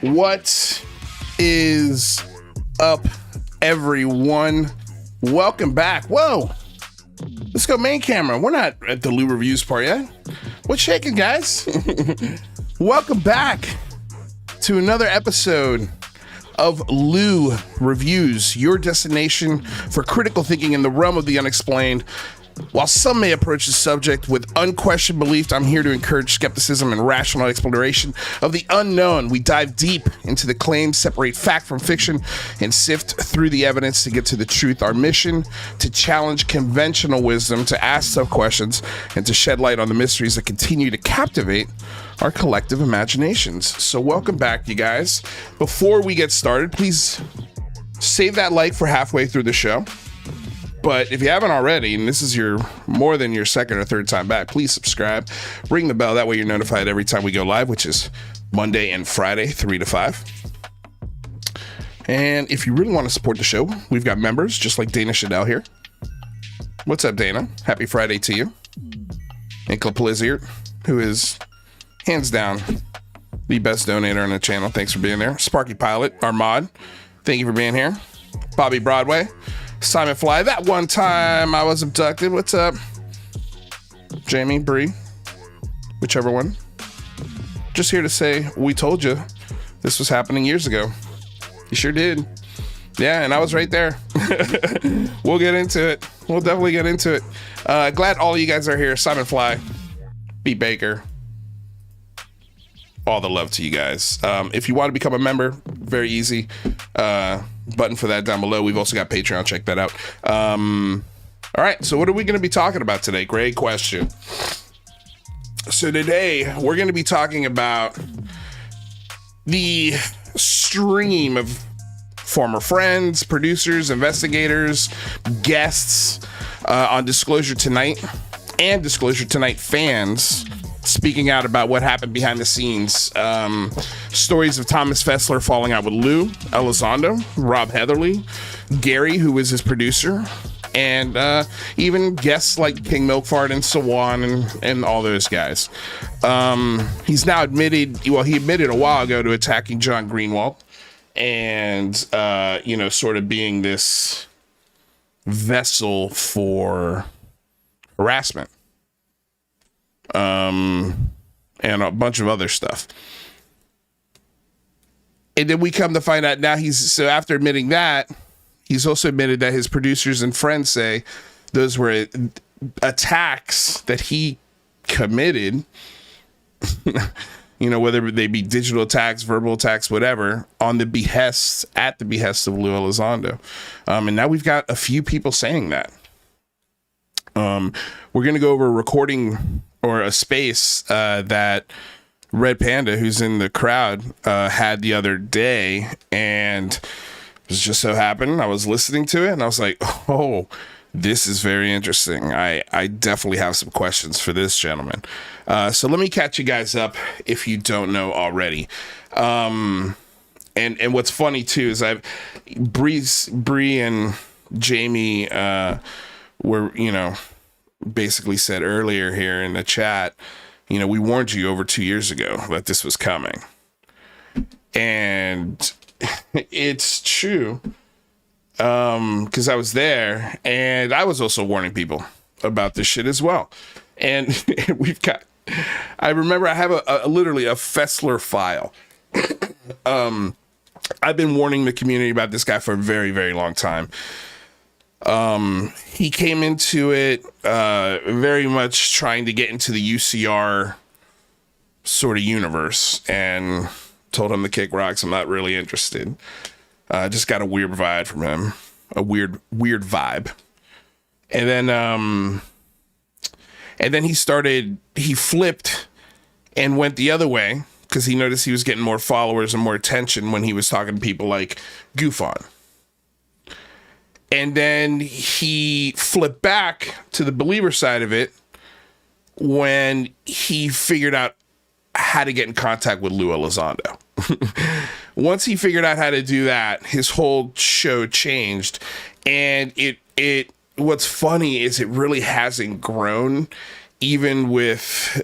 What is up, everyone? Welcome back. Whoa, let's go main camera. We're not at the Lue reviews part yet. What's shaking, guys? Welcome back to another episode of Lue Reviews, your destination for critical thinking in the realm of the unexplained. While some may approach the subject with unquestioned belief, I'm here to encourage skepticism and rational exploration of the unknown. We dive deep into the claims, separate fact from fiction, and sift through the evidence to get to the truth. Our mission: to challenge conventional wisdom, to ask tough questions, and to shed light on the mysteries that continue to captivate our collective imaginations. So welcome back, you guys. Before we get started, please save that like for halfway through the show. But if you haven't already, and this is your more than your second or third time back, please subscribe, ring the bell. That way you're notified every time we go live, which is Monday and Friday, 3 to 5. And if you really want to support the show, we've got members just like Dana Shadell here. What's up, Dana? Happy Friday to you. And Clip Blizzard, who is hands down, the best donator on the channel. Thanks for being there. Sparky Pilot, our mod, thank you for being here. Bobby Broadway, Simon Fly, that one time I was abducted. What's up? Jamie, Bree, whichever one. Just here to say, we told you this was happening years ago. You sure did. Yeah, and I was right there. We'll get into it. We'll definitely get into it. Glad all of you guys are here. Simon Fly, B. Baker. All the love to you guys. If you want to become a member, very easy. Button for that down below. We've also got Patreon. Check that out. All right, so what are we going to be talking about today? Great question. So today, we're going to be talking about the stream of former friends, producers, investigators, guests on Disclosure Tonight and Disclosure Tonight fans speaking out about what happened behind the scenes. Stories of Thomas Fessler falling out with Lue Elizondo, Rob Heatherly, Gary, who was his producer, and even guests like King Milkfart and Sawan and all those guys. He's now admitted, well, he admitted a while ago to attacking John Greenwald and, sort of being this vessel for harassment. And a bunch of other stuff. And then we come to find out now so after admitting that, he's also admitted that his producers and friends say those were attacks that he committed, whether they be digital attacks, verbal attacks, whatever, at the behest of Lue Elizondo. And now we've got a few people saying that. We're going to go over a recording or a space that Red Panda, who's in the crowd, had the other day, and it was just so happened I was listening to it and I was like, oh, this is very interesting. I definitely have some questions for this gentleman. So let me catch you guys up if you don't know already. And what's funny too is Bree and Jamie were, basically said earlier here in the chat, we warned you over 2 years ago that this was coming. And it's true. Because I was there and I was also warning people about this shit as well. And I remember I have literally a Fessler file. I've been warning the community about this guy for a very, very long time. He came into it very much trying to get into the UCR sort of universe, and told him to kick rocks. I'm not really interested. Just got a weird vibe from him, a weird vibe. And then he flipped and went the other way because he noticed he was getting more followers and more attention when he was talking to people like Goofon. And then he flipped back to the believer side of it when he figured out how to get in contact with Lue Elizondo. Once he figured out how to do that, his whole show changed. And what's funny is it really hasn't grown, even with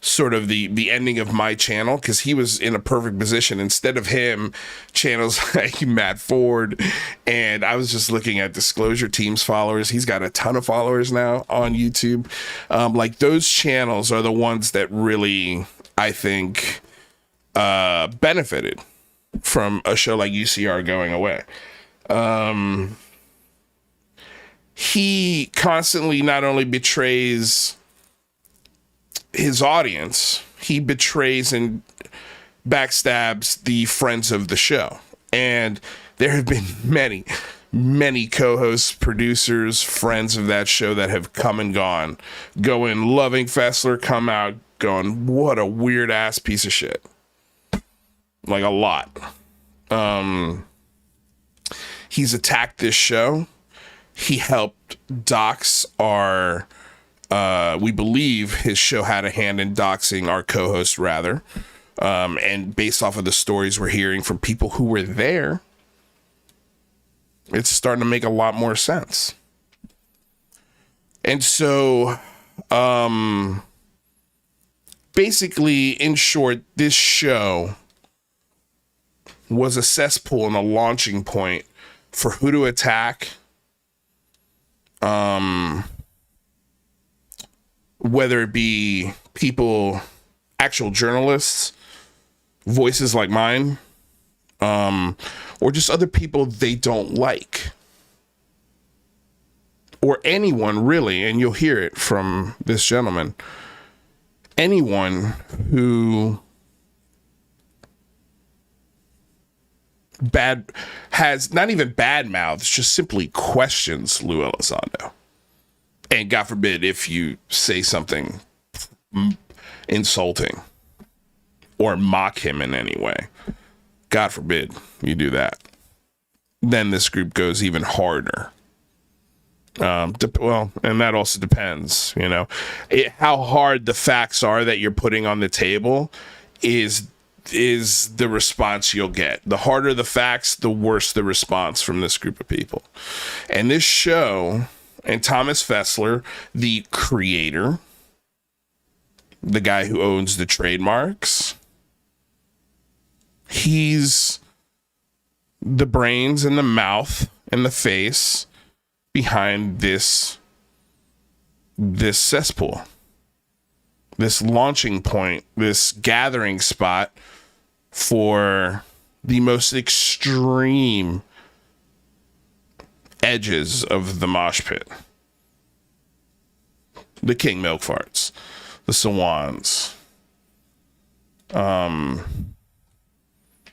sort of the ending of my channel, because he was in a perfect position. Instead of him, channels like Matt Ford, and I was just looking at Disclosure Team's followers. He's got a ton of followers now on YouTube. Like those channels are the ones that really, I think, benefited from a show like UCR going away. He constantly not only betrays his audience, he betrays and backstabs the friends of the show. And there have been many co-hosts, producers, friends of that show that have come and gone, going, loving Fessler, come out going, what a weird ass piece of shit. Like a lot. He's attacked this show. He helped dox our, we believe his show had a hand in doxing our co-host, rather. And based off of the stories we're hearing from people who were there, it's starting to make a lot more sense. And so, basically, in short, this show was a cesspool and a launching point for who to attack, whether it be people, actual journalists, voices like mine, or just other people they don't like, or anyone really, and you'll hear it from this gentleman, anyone who has not even bad mouths, just simply questions Lue Elizondo. And God forbid if you say something insulting or mock him in any way. God forbid you do that. Then this group goes even harder. Well, and that also depends, you know, how hard the facts are that you're putting on the table is the response you'll get. The harder the facts, the worse the response from this group of people. And this show, and Thomas Fessler, the creator, the guy who owns the trademarks, he's the brains and the mouth and the face behind this cesspool, this launching point, this gathering spot for the most extreme edges of the mosh pit. The King Milk Farts, the Sawans,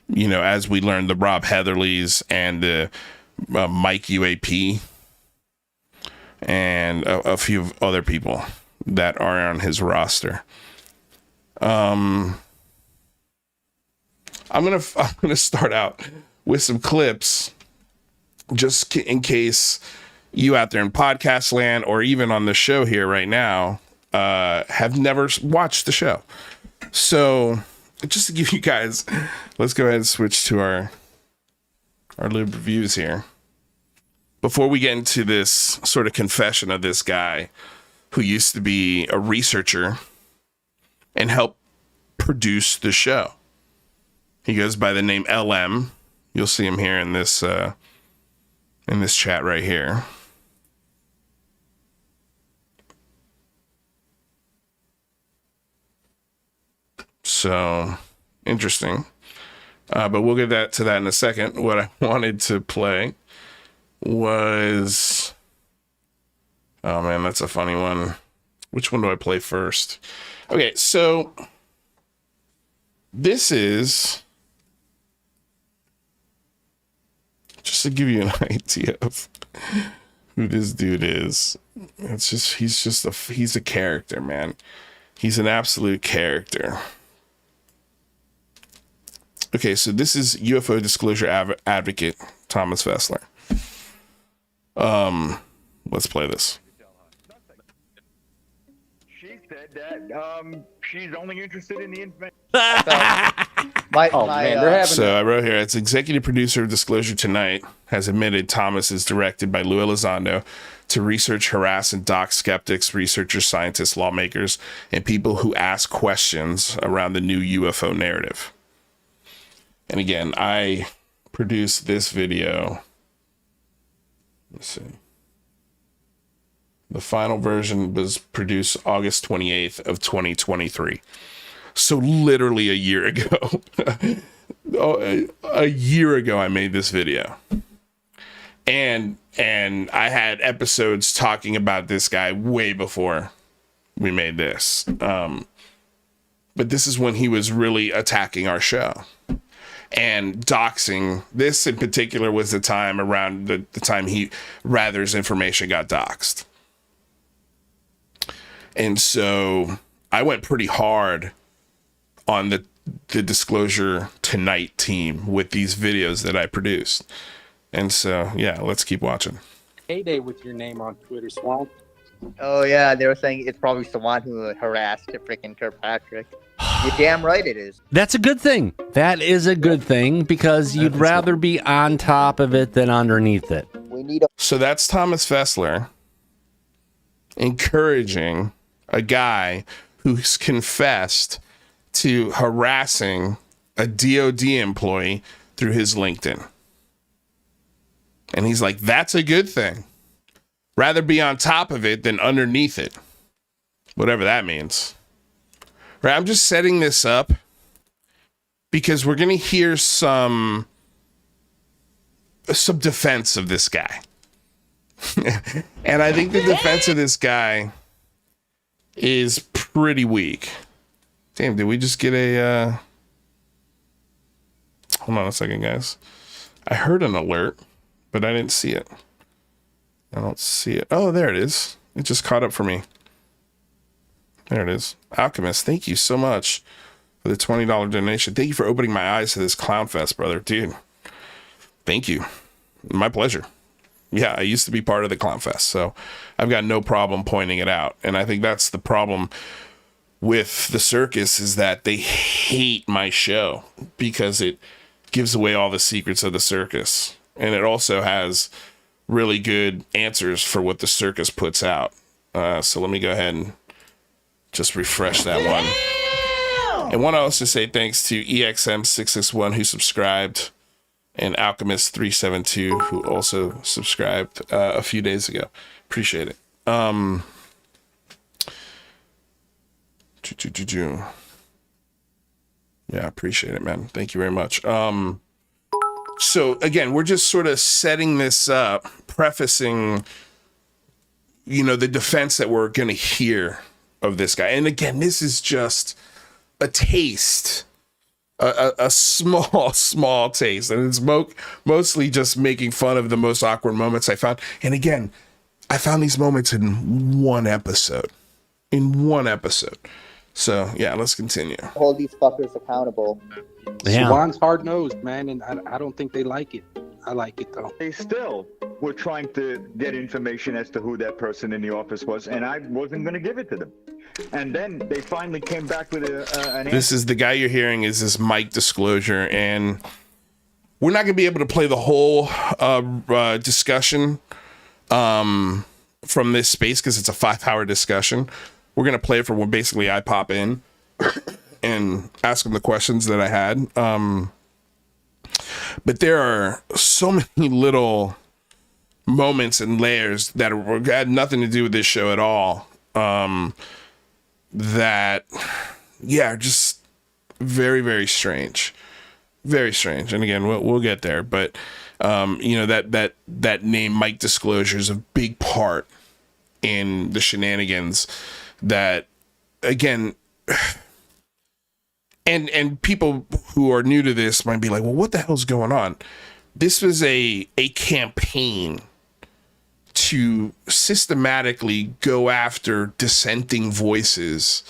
you know, as we learned, the Rob Heatherleys and the Mike UAP and a few other people that are on his roster. I'm gonna start out with some clips, just in case you out there in podcast land or even on the show here right now have never watched the show. So just to give you guys, let's go ahead and switch to our lube reviews here. Before we get into this sort of confession of this guy who used to be a researcher and helped produce the show. He goes by the name LM. You'll see him here in this chat right here. So interesting. But we'll get to that in a second. What I wanted to play was, oh man, that's a funny one. Which one do I play first? Okay, so this is just to give you an idea of who this dude is. It's just he's a character, man. He's an absolute character. Okay, so this is UFO disclosure advocate Thomas Fessler. Let's play this. She said that she's only interested in the information. So I wrote here, as executive producer of Disclosure Tonight has admitted Thomas is directed by Lue Elizondo to research, harass, and dox skeptics, researchers, scientists, lawmakers, and people who ask questions around the new UFO narrative. And again, I produced this video. Let's see. The final version was produced August 28th of 2023. So literally a year ago. A year ago I made this video. And I had episodes talking about this guy way before we made this. But this is when he was really attacking our show. And doxing. This in particular was the time around the time Rather's information got doxed. And so I went pretty hard on the Disclosure Tonight team with these videos that I produced. And so, yeah, let's keep watching. Heyday with your name on Twitter, Swan. Oh, yeah, they were saying it's probably Swan who harassed freaking Kirkpatrick. You're damn right it is. That's a good thing. That is a good thing because you'd rather be on top of it than underneath it. So that's Thomas Fessler encouraging a guy who's confessed to harassing a DOD employee through his LinkedIn. And he's like, that's a good thing. Rather be on top of it than underneath it. Whatever that means. Right? I'm just setting this up because we're going to hear some defense of this guy. And I think the defense of this guy is pretty weak. Damn, did we just get a... Hold on a second, guys. I heard an alert, but I didn't see it. I don't see it. Oh, there it is. It just caught up for me. There it is. Alchemist, thank you so much for the $20 donation. Thank you for opening my eyes to this clown fest, brother. Dude, thank you. My pleasure. Yeah, I used to be part of the clown fest, so I've got no problem pointing it out. And I think that's the problem with the circus, is that they hate my show because it gives away all the secrets of the circus. And it also has really good answers for what the circus puts out. So let me go ahead and just refresh that one. And want to also say thanks to EXM661 who subscribed, and Alchemist372 who also subscribed a few days ago. Appreciate it. Yeah, appreciate it, man. Thank you very much. So again, we're just sort of setting this up, prefacing, the defense that we're going to hear of this guy. And again, this is just a taste, a small taste. And it's mostly just making fun of the most awkward moments I found. And again, I found these moments in one episode. So yeah, let's continue. Hold these fuckers accountable. Yeah. Swan's hard-nosed, man, and I don't think they like it. I like it, though. They still were trying to get information as to who that person in the office was, and I wasn't going to give it to them. And then they finally came back with an This is the guy you're hearing is this mic disclosure, and we're not going to be able to play the whole discussion from this space because it's a 5-hour discussion. We're going to play it for when basically I pop in and ask them the questions that I had. But there are so many little moments and layers that had nothing to do with this show at all. That, yeah, just very, very strange. Very strange. And again, we'll get there. But, that name, Mike Disclosure, is a big part in the shenanigans that, again... And people who are new to this might be like, well, what the hell's going on? This was a campaign to systematically go after dissenting voices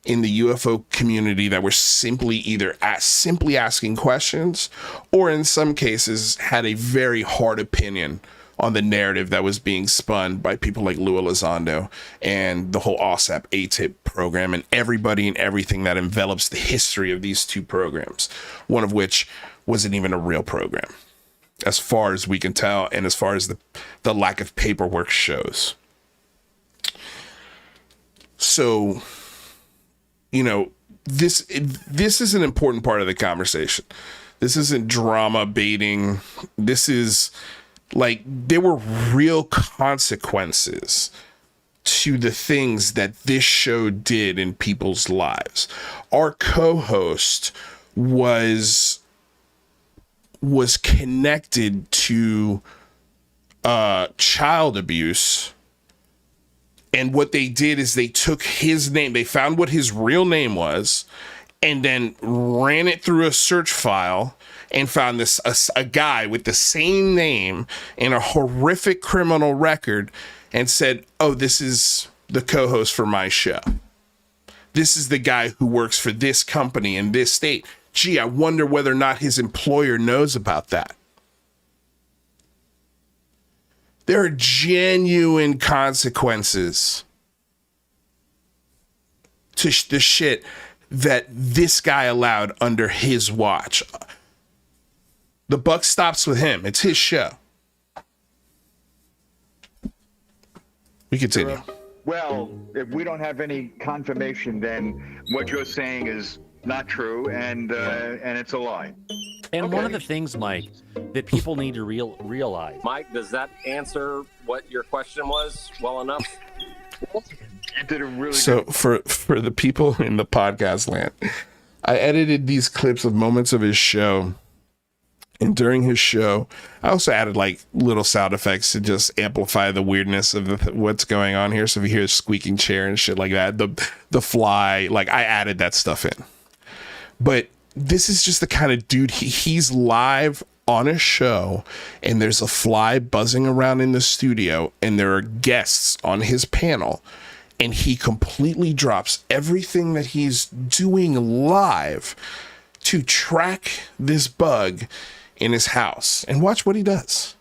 in the UFO community that were simply either simply asking questions, or in some cases had a very hard opinion on the narrative that was being spun by people like Lue Elizondo and the whole OSAP ATIP program and everybody and everything that envelops the history of these two programs, one of which wasn't even a real program, as far as we can tell, and as far as the lack of paperwork shows. So, this is an important part of the conversation. This isn't drama baiting. This is... like, there were real consequences to the things that this show did in people's lives. Our co-host was connected to child abuse. And what they did is they took his name, they found what his real name was, and then ran it through a search file and found a guy with the same name and a horrific criminal record and said, oh, this is the co-host for my show. This is the guy who works for this company in this state. Gee, I wonder whether or not his employer knows about that. There are genuine consequences to the shit that this guy allowed under his watch. The buck stops with him. It's his show. We continue. Well, if we don't have any confirmation, then what you're saying is not true, and it's a lie. And Okay. one of the things, Mike, that people need to realize. Mike, does that answer what your question was well enough? You did a really So good. for the people in the podcast land, I edited these clips of moments of his show. And during his show, I also added like little sound effects to just amplify the weirdness of what's going on here. So if you hear a squeaking chair and shit like that, the fly, like I added that stuff in. But this is just the kind of dude, he's live on a show and there's a fly buzzing around in the studio and there are guests on his panel. And he completely drops everything that he's doing live to track this bug in his house, and watch what he does.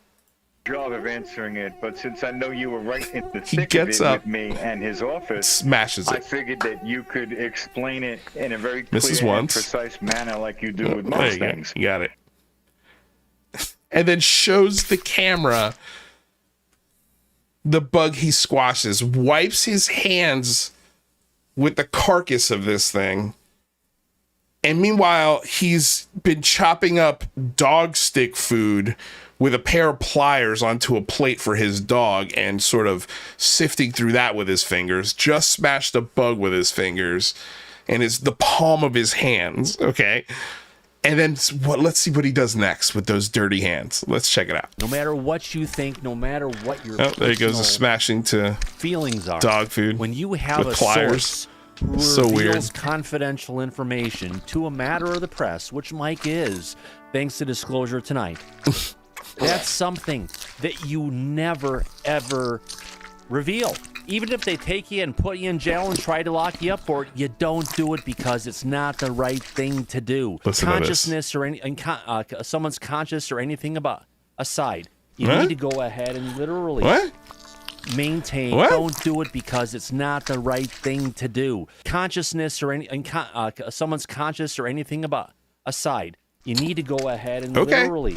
Job of answering it, but since I know you were right in the He thick gets of it up, with me and his office, smashes I it. figured that you could explain it in a very clear Mrs. and Once. precise manner like you do with There most you go. things. You got it. And then shows the camera the bug he squashes, wipes his hands with the carcass of this thing. And meanwhile, he's been chopping up dog stick food with a pair of pliers onto a plate for his dog and sort of sifting through that with his fingers. Just smashed a bug with his fingers and it's the palm of his hands. Okay. And then let's see what he does next with those dirty hands. Let's check it out. No matter what you think, no matter what your Oh, there he goes, personal smashing to feelings are, dog food when you have with a pliers. source who So weird. reveals confidential information to a matter of the press, which Mike is, thanks to disclosure tonight, that's something that you never, ever reveal. Even if they take you and put you in jail and try to lock you up for it, you don't do it because it's not the right thing to do. Listen to this. Consciousness or someone's conscious or anything about aside, you What? need to go ahead and literally What? maintain. What? Don't do it because it's not the right thing to do. Consciousness or someone's conscious or anything about aside, you need to go ahead and literally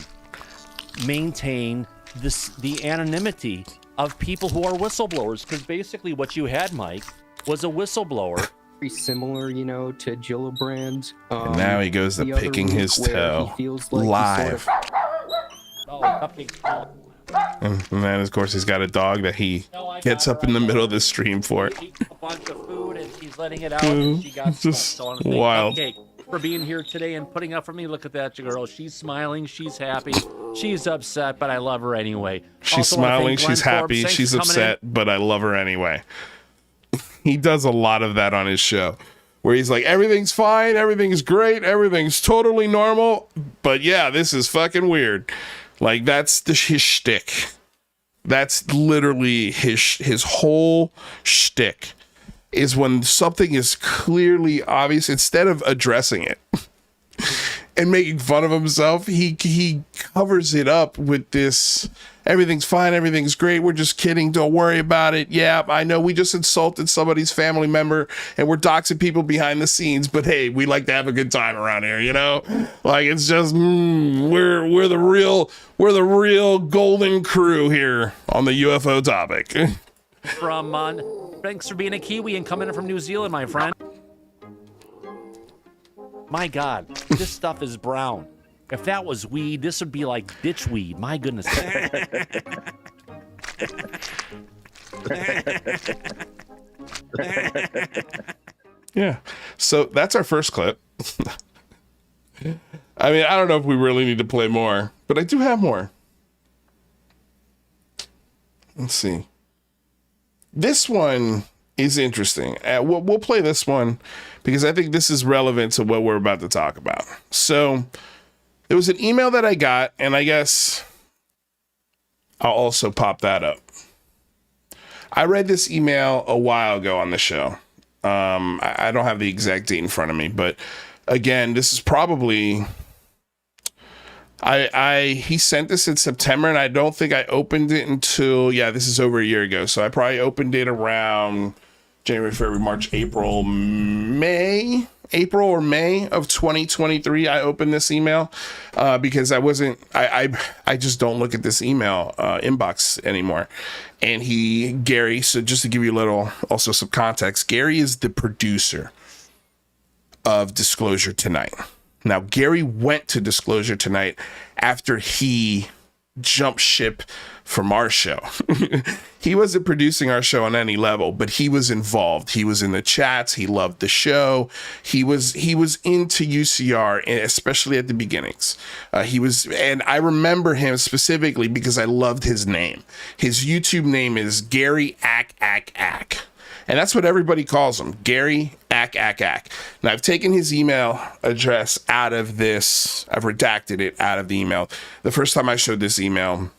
maintain the anonymity of people who are whistleblowers, because basically what you had, Mike, was a whistleblower. Very similar, you know, to Gillibrand. And now he goes to the other picking week his where toe he feels like he live. sort of- Oh, cupcake. And then, of course, he's got a dog that he gets up in the middle of the stream for. She eats a bunch of food and she's letting it out. And she got Just so wild. Cupcake for being here today and putting up for me. Look at that girl. She's smiling. She's happy. She's upset, but I love her anyway. She's Also wanna smiling, thank Glenn she's Forbes. happy, Thanks she's for coming upset, but I love her anyway. He does a lot of that on his show, where he's like, everything's fine, everything's great, everything's totally normal, but yeah, this is fucking weird. Like, that's his shtick. That's literally his whole shtick, is when something is clearly obvious, instead of addressing it and making fun of himself, he covers it up with this, everything's fine, everything's great, we're just kidding, don't worry about it. Yeah, I know we just insulted somebody's family member and we're doxing people behind the scenes, but hey, we like to have a good time around here, you know? Like, it's just we're the real golden crew here on the UFO topic. from thanks for being a Kiwi and coming in from New Zealand, my friend. My God, this stuff is brown. If that was weed, this would be like ditch weed. My goodness. Yeah. So that's our first clip. I mean, I don't know if we really need to play more, but I do have more. Let's see. This one is interesting. We'll play this one because I think this is relevant to what we're about to talk about. So there was an email that I got, and I guess I'll also pop that up. I read this email a while ago on the show. I don't have the exact date in front of me, but again, this is probably... he sent this in September, and I don't think I opened it until, this is over a year ago. So I probably opened it around January, February, March, April, May April or May of 2023, I opened this email because I just don't look at this email inbox anymore. And Gary, so just to give you also some context, Gary is the producer of Disclosure Tonight. Now, Gary went to Disclosure Tonight after he jumped ship from our show. He wasn't producing our show on any level, but he was involved. He was in the chats. He loved the show. He was into UCR, especially at the beginnings. And I remember him specifically because I loved his name. His YouTube name is Gary Ack. And that's what everybody calls him, Gary Ack. Now, I've taken his email address out of this. I've redacted it out of the email. The first time I showed this email,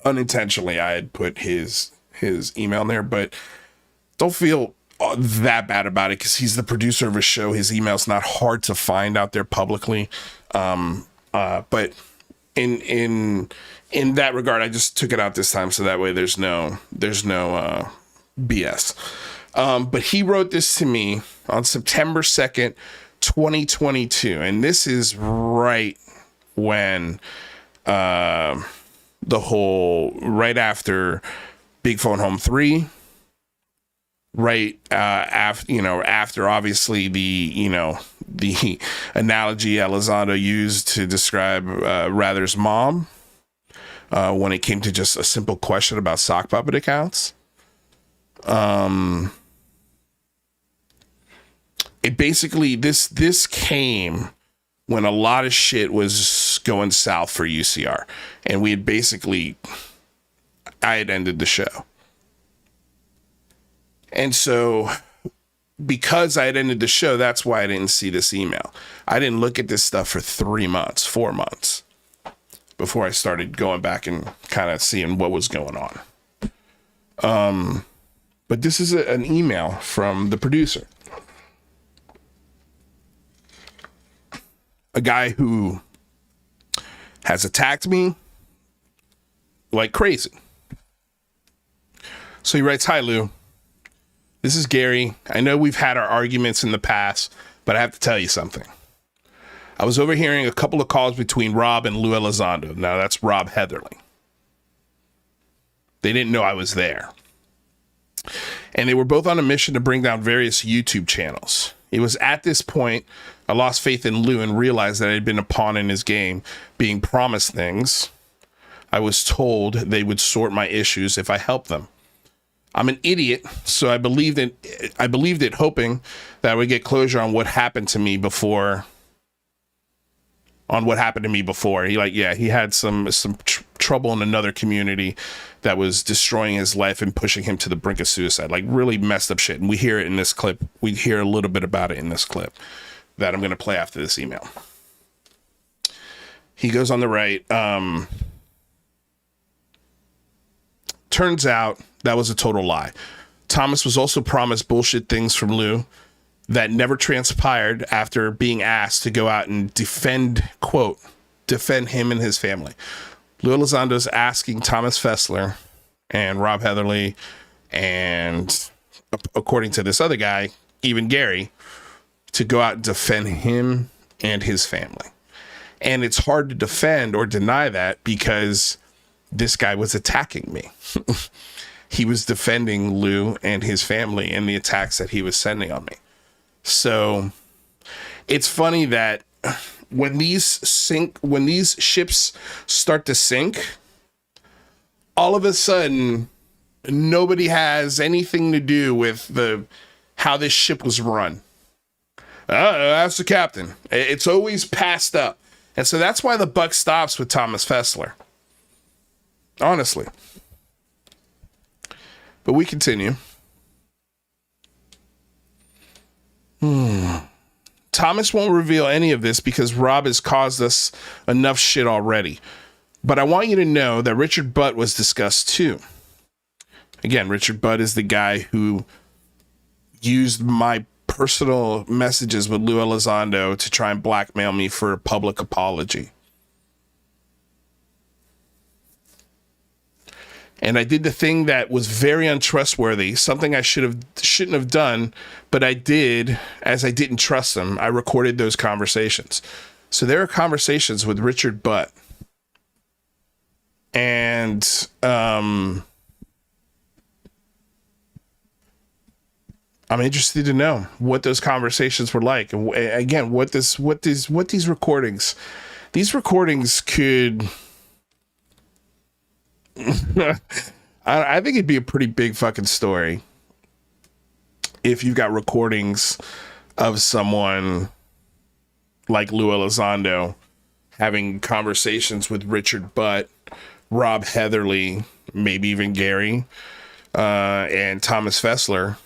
unintentionally, I had put his email in there, but don't feel that bad about it because he's the producer of a show. His email's not hard to find out there publicly. But in that regard, I just took it out this time so that way there's no BS. But he wrote this to me on September 2nd, 2022. And this is right when right after Big Phone Home 3, right after obviously the analogy Elizondo used to describe Rather's mom when it came to just a simple question about sock puppet accounts. It basically this came when a lot of shit was going south for UCR, and I had ended the show. And so because I had ended the show, that's why I didn't see this email. I didn't look at this stuff for 4 months before I started going back and kind of seeing what was going on. But this is an email from the producer. A guy who has attacked me like crazy. So he writes, "Hi, Lou. This is Gary. I know we've had our arguments in the past, but I have to tell you something. I was overhearing a couple of calls between Rob and Lue Elizondo." Now, that's Rob Heatherly. They didn't know I was there. "And they were both on a mission to bring down various YouTube channels. It was at this point I lost faith in Lou and realized that I had been a pawn in his game, being promised things. I was told they would sort my issues if I helped them. I'm an idiot, so I believed it, hoping that I would get closure on what happened to me before. He had some trouble in another community that was destroying his life and pushing him to the brink of suicide, like really messed up shit. And we hear it in this clip. We hear a little bit about it in this clip that I'm going to play after this email." He goes on the right. "Turns out that was a total lie. Thomas was also promised bullshit things from Lou that never transpired after being asked to go out and defend him and his family. Lue Elizondo's asking Thomas Fessler and Rob Heatherly and, according to this other guy, even Gary, to go out and defend him and his family. And it's hard to defend or deny that because this guy was attacking me." He was defending Lou and his family and the attacks that he was sending on me. So it's funny that when these ships start to sink, all of a sudden nobody has anything to do with how this ship was run. That's the captain. It's always passed up. And so that's why the buck stops with Thomas Fessler. Honestly. But we continue. "Thomas won't reveal any of this because Rob has caused us enough shit already. But I want you to know that Richard Butt was discussed too." Again, Richard Butt is the guy who used my personal messages with Lue Elizondo to try and blackmail me for a public apology. And I did the thing that was very untrustworthy, something I shouldn't have done, but I did, as I didn't trust them. I recorded those conversations. So there are conversations with Richard Butt. And I'm interested to know what those conversations were like. And again, what these recordings, these recordings could, I think it'd be a pretty big fucking story if you've got recordings of someone like Lue Elizondo having conversations with Richard Butt, Rob Heatherly, maybe even Gary, and Thomas Fessler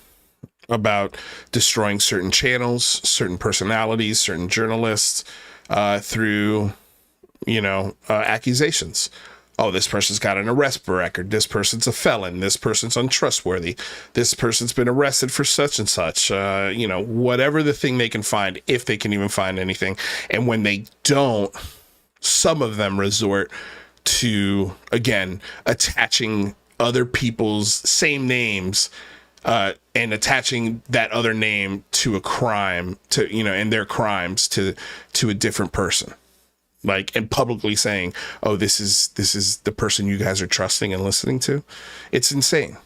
about destroying certain channels, certain personalities, certain journalists, through, accusations. Oh, this person's got an arrest record. This person's a felon. This person's untrustworthy. This person's been arrested for such and such. Whatever the thing they can find, if they can even find anything. And when they don't, some of them resort to, again, attaching other people's same names, and attaching that other name to a crime, and their crimes to a different person. Like, and publicly saying, oh, this is the person you guys are trusting and listening to. It's insane.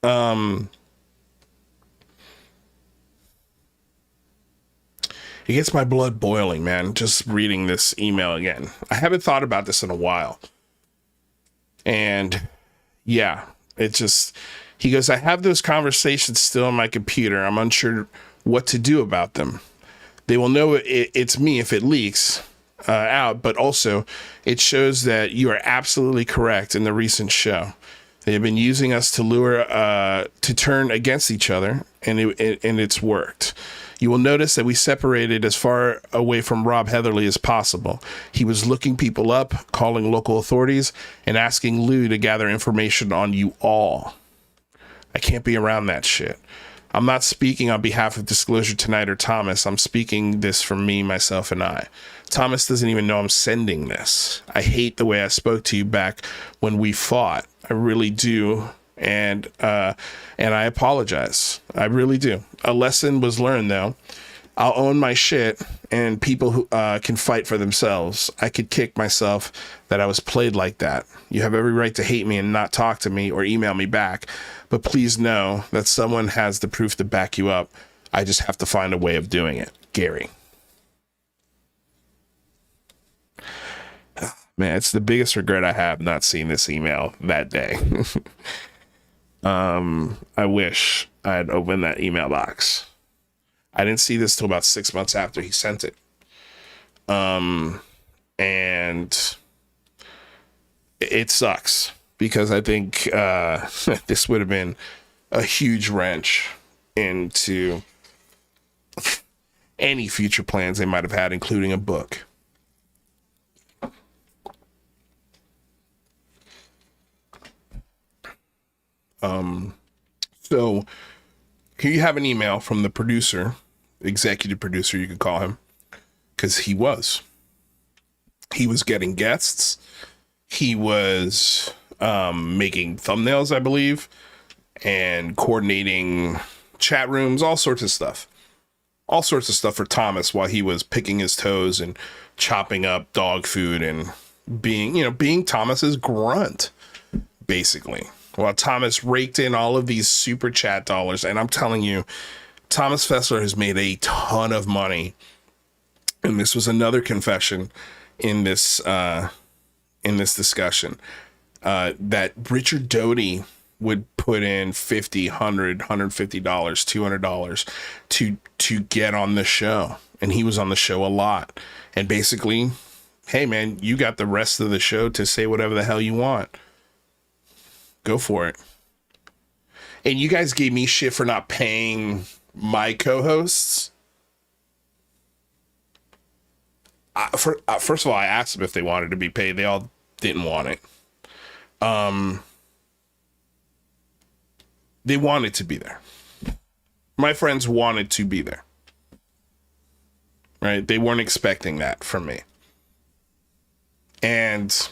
It gets my blood boiling, man, just reading this email again. I haven't thought about this in a while. And yeah, he goes, I have those conversations still on my computer. I'm unsure what to do about them. They will know it's me if it leaks out, but also it shows that you are absolutely correct in the recent show. They have been using us to lure to turn against each other, and it's worked. You will notice that we separated as far away from Rob Heatherly as possible. He was looking people up, calling local authorities, and asking Lou to gather information on you all. I can't be around that shit. I'm not speaking on behalf of Disclosure Tonight or Thomas. I'm speaking this for me, myself, and I. Thomas doesn't even know I'm sending this. I hate the way I spoke to you back when we fought. I really do. And I apologize. I really do. A lesson was learned, though. I'll own my shit, and people who can fight for themselves. I could kick myself that I was played like that. You have every right to hate me and not talk to me or email me back. But please know that someone has the proof to back you up. I just have to find a way of doing it. Gary. Man, it's the biggest regret I have not seeing this email that day. I wish I had opened that email box. I didn't see this till about 6 months after he sent it. And it sucks because I think this would have been a huge wrench into any future plans they might have had, including a book. So here you have an email from the producer, executive producer, you could call him, because he was getting guests. He was making thumbnails, I believe, and coordinating chat rooms, all sorts of stuff for Thomas while he was picking his toes and chopping up dog food and being Thomas's grunt, basically. While Thomas raked in all of these super chat dollars. And I'm telling you, Thomas Fessler has made a ton of money. And this was another confession in this discussion, that Richard Doty would put in $50, $100, $150, $200 to get on the show. And he was on the show a lot. And basically, hey man, you got the rest of the show to say whatever the hell you want. Go for it. And you guys gave me shit for not paying my co-hosts. First of all, I asked them if they wanted to be paid. They all didn't want it. They wanted to be there. My friends wanted to be there. Right? They weren't expecting that from me. And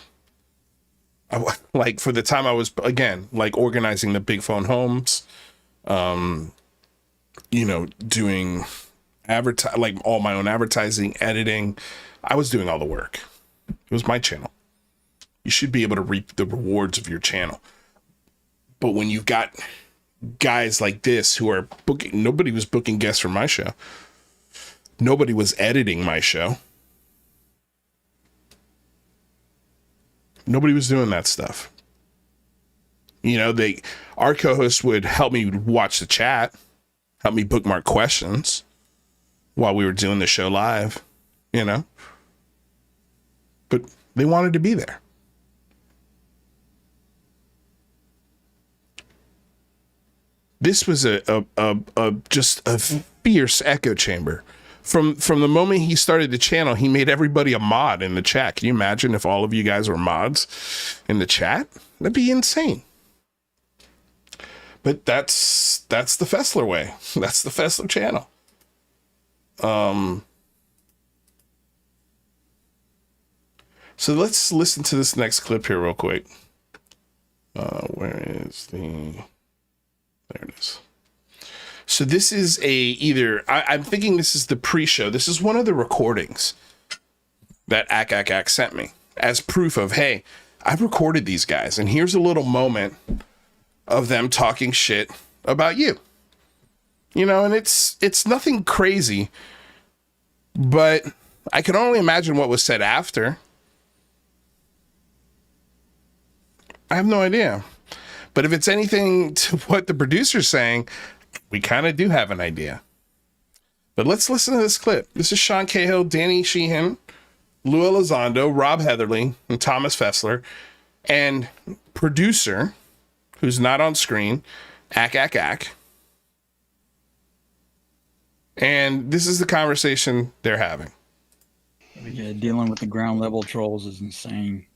like for the time I was, again, like organizing the big phone homes, you know, doing like all my own advertising, editing. I was doing all the work. It was my channel. You should be able to reap the rewards of your channel. But when you've got guys like this who are booking, nobody was booking guests for my show. Nobody was editing my show. Nobody was doing that stuff. You know, our co-host would help me watch the chat, help me bookmark questions while we were doing the show live, you know. But they wanted to be there. This was just a fierce echo chamber. From the moment he started the channel, he made everybody a mod in the chat. Can you imagine if all of you guys were mods in the chat? That'd be insane. But that's the Fessler way. That's the Fessler channel. So let's listen to this next clip here real quick. Where is the... There it is. So this is I'm thinking this is the pre-show. This is one of the recordings that Ak sent me as proof of, hey, I've recorded these guys, and here's a little moment of them talking shit about you. You know, and it's nothing crazy, but I can only imagine what was said after. I have no idea. But if it's anything to what the producer's saying, we kind of do have an idea. But let's listen to this clip. This is Sean Cahill, Danny Sheehan, Lue Elizondo, Rob Heatherly, and Thomas Fessler, and producer, who's not on screen, Ak. And this is the conversation they're having. Yeah, dealing with the ground level trolls is insane.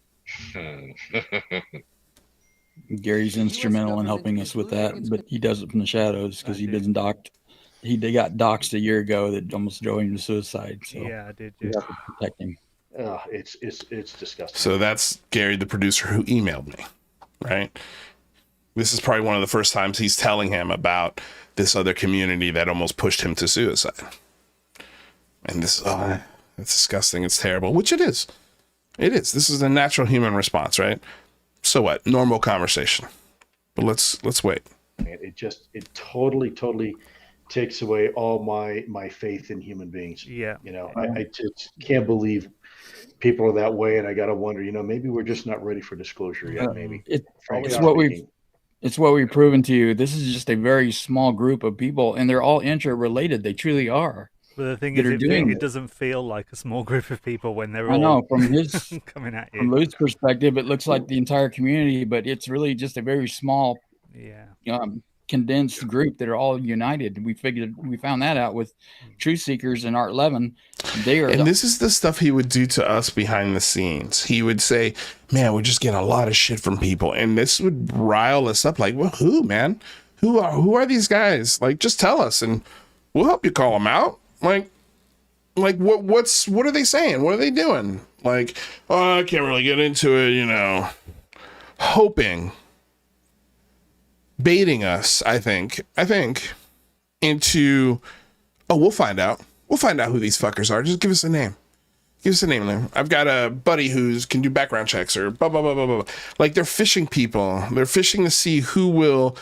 Gary's instrumental in helping us with that, but he does it from the shadows because he doesn't docked. They got doxxed a year ago that almost drove him to suicide. So yeah, I did. We have to protect him. It's disgusting. So that's Gary, the producer, who emailed me, right? This is probably one of the first times he's telling him about this other community that almost pushed him to suicide. And this, it's disgusting. It's terrible, which it is. It is. This is a natural human response, right? So what? Normal conversation. But let's wait. It totally takes away all my faith in human beings. Yeah. You know, I just can't believe people are that way, and I gotta wonder, you know, maybe we're just not ready for disclosure yet. Maybe it's what we've proven to you. This is just a very small group of people, and they're all interrelated. They truly are. But the thing is, it doesn't feel like a small group of people when they're all know from his coming at you. From Luke's perspective, it looks like the entire community, but it's really just a very small, condensed group that are all united. We found that out with Truth Seekers and Art Levin. This is the stuff he would do to us behind the scenes. He would say, "Man, we're just getting a lot of shit from people," and this would rile us up. Like, well, who, man? Who are these guys? Like, just tell us, and we'll help you call them out. Like what are they saying? What are they doing? Like, oh, I can't really get into it, you know. Hoping, baiting us, I think, into, oh, we'll find out. We'll find out who these fuckers are. Just give us a name. Give us a name there. I've got a buddy can do background checks or blah, blah, blah, blah, blah. Like, they're fishing people. They're fishing to see who will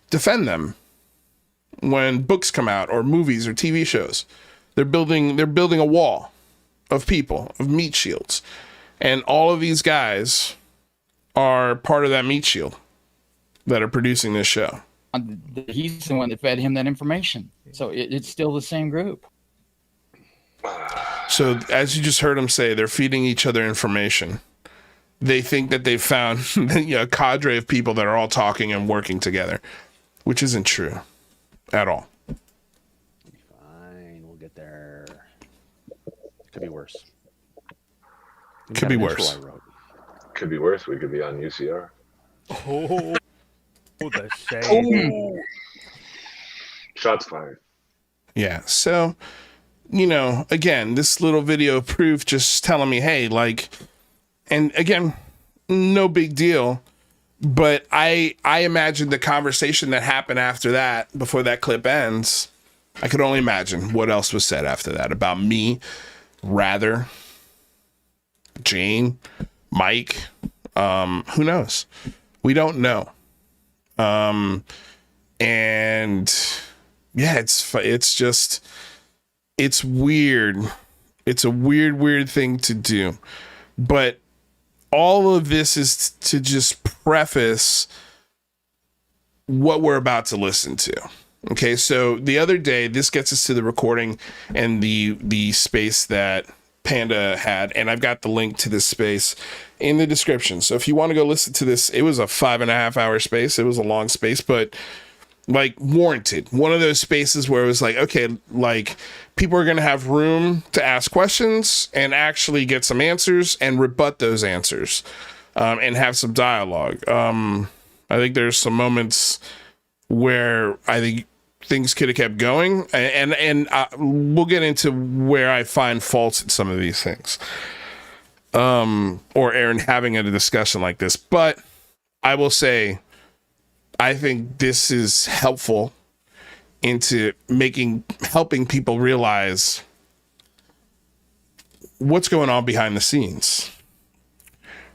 defend them when books come out or movies or TV shows. They're building a wall of people, of meat shields. And all of these guys are part of that meat shield that are producing this show. He's the one that fed him that information. So it's still the same group. So as you just heard him say, they're feeding each other information. They think that they've found a cadre of people that are all talking and working together, which isn't true at all. Fine, we'll get there. Could be worse. Could be worse. Could be worse. We could be on UCR. Oh, the shade. Shots fired. Yeah. So, again, this little video of proof just telling me, hey, like, and again, no big deal. But I imagine the conversation that happened after that, before that clip ends, I could only imagine what else was said after that about me, Rather, Jane, Mike, who knows? We don't know. And yeah, it's weird. It's a weird thing to do. But all of this is to just preface what we're about to listen to. Okay, so the other day, this gets us to the recording and the space that Panda had, and I've got the link to this space in the description. So if you want to go listen to this, it was a 5.5 hour space. It was a long space, but like warranted. One of those spaces where it was like, okay, like people are going to have room to ask questions and actually get some answers and rebut those answers, and have some dialogue. I think there's some moments where I think things could have kept going, and we'll get into where I find faults in some of these things, or Aaron having a discussion like this. But I will say, I think this is helpful into helping people realize what's going on behind the scenes.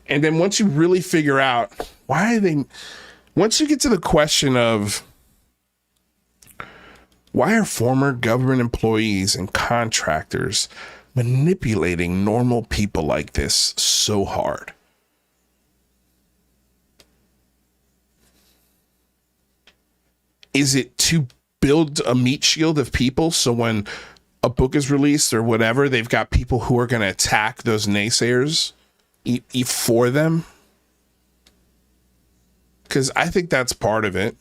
And then once you really figure out once you get to the question of why are former government employees and contractors manipulating normal people like this so hard? Is it to build a meat shield of people so when a book is released or whatever, they've got people who are going to attack those naysayers for them? Because I think that's part of it.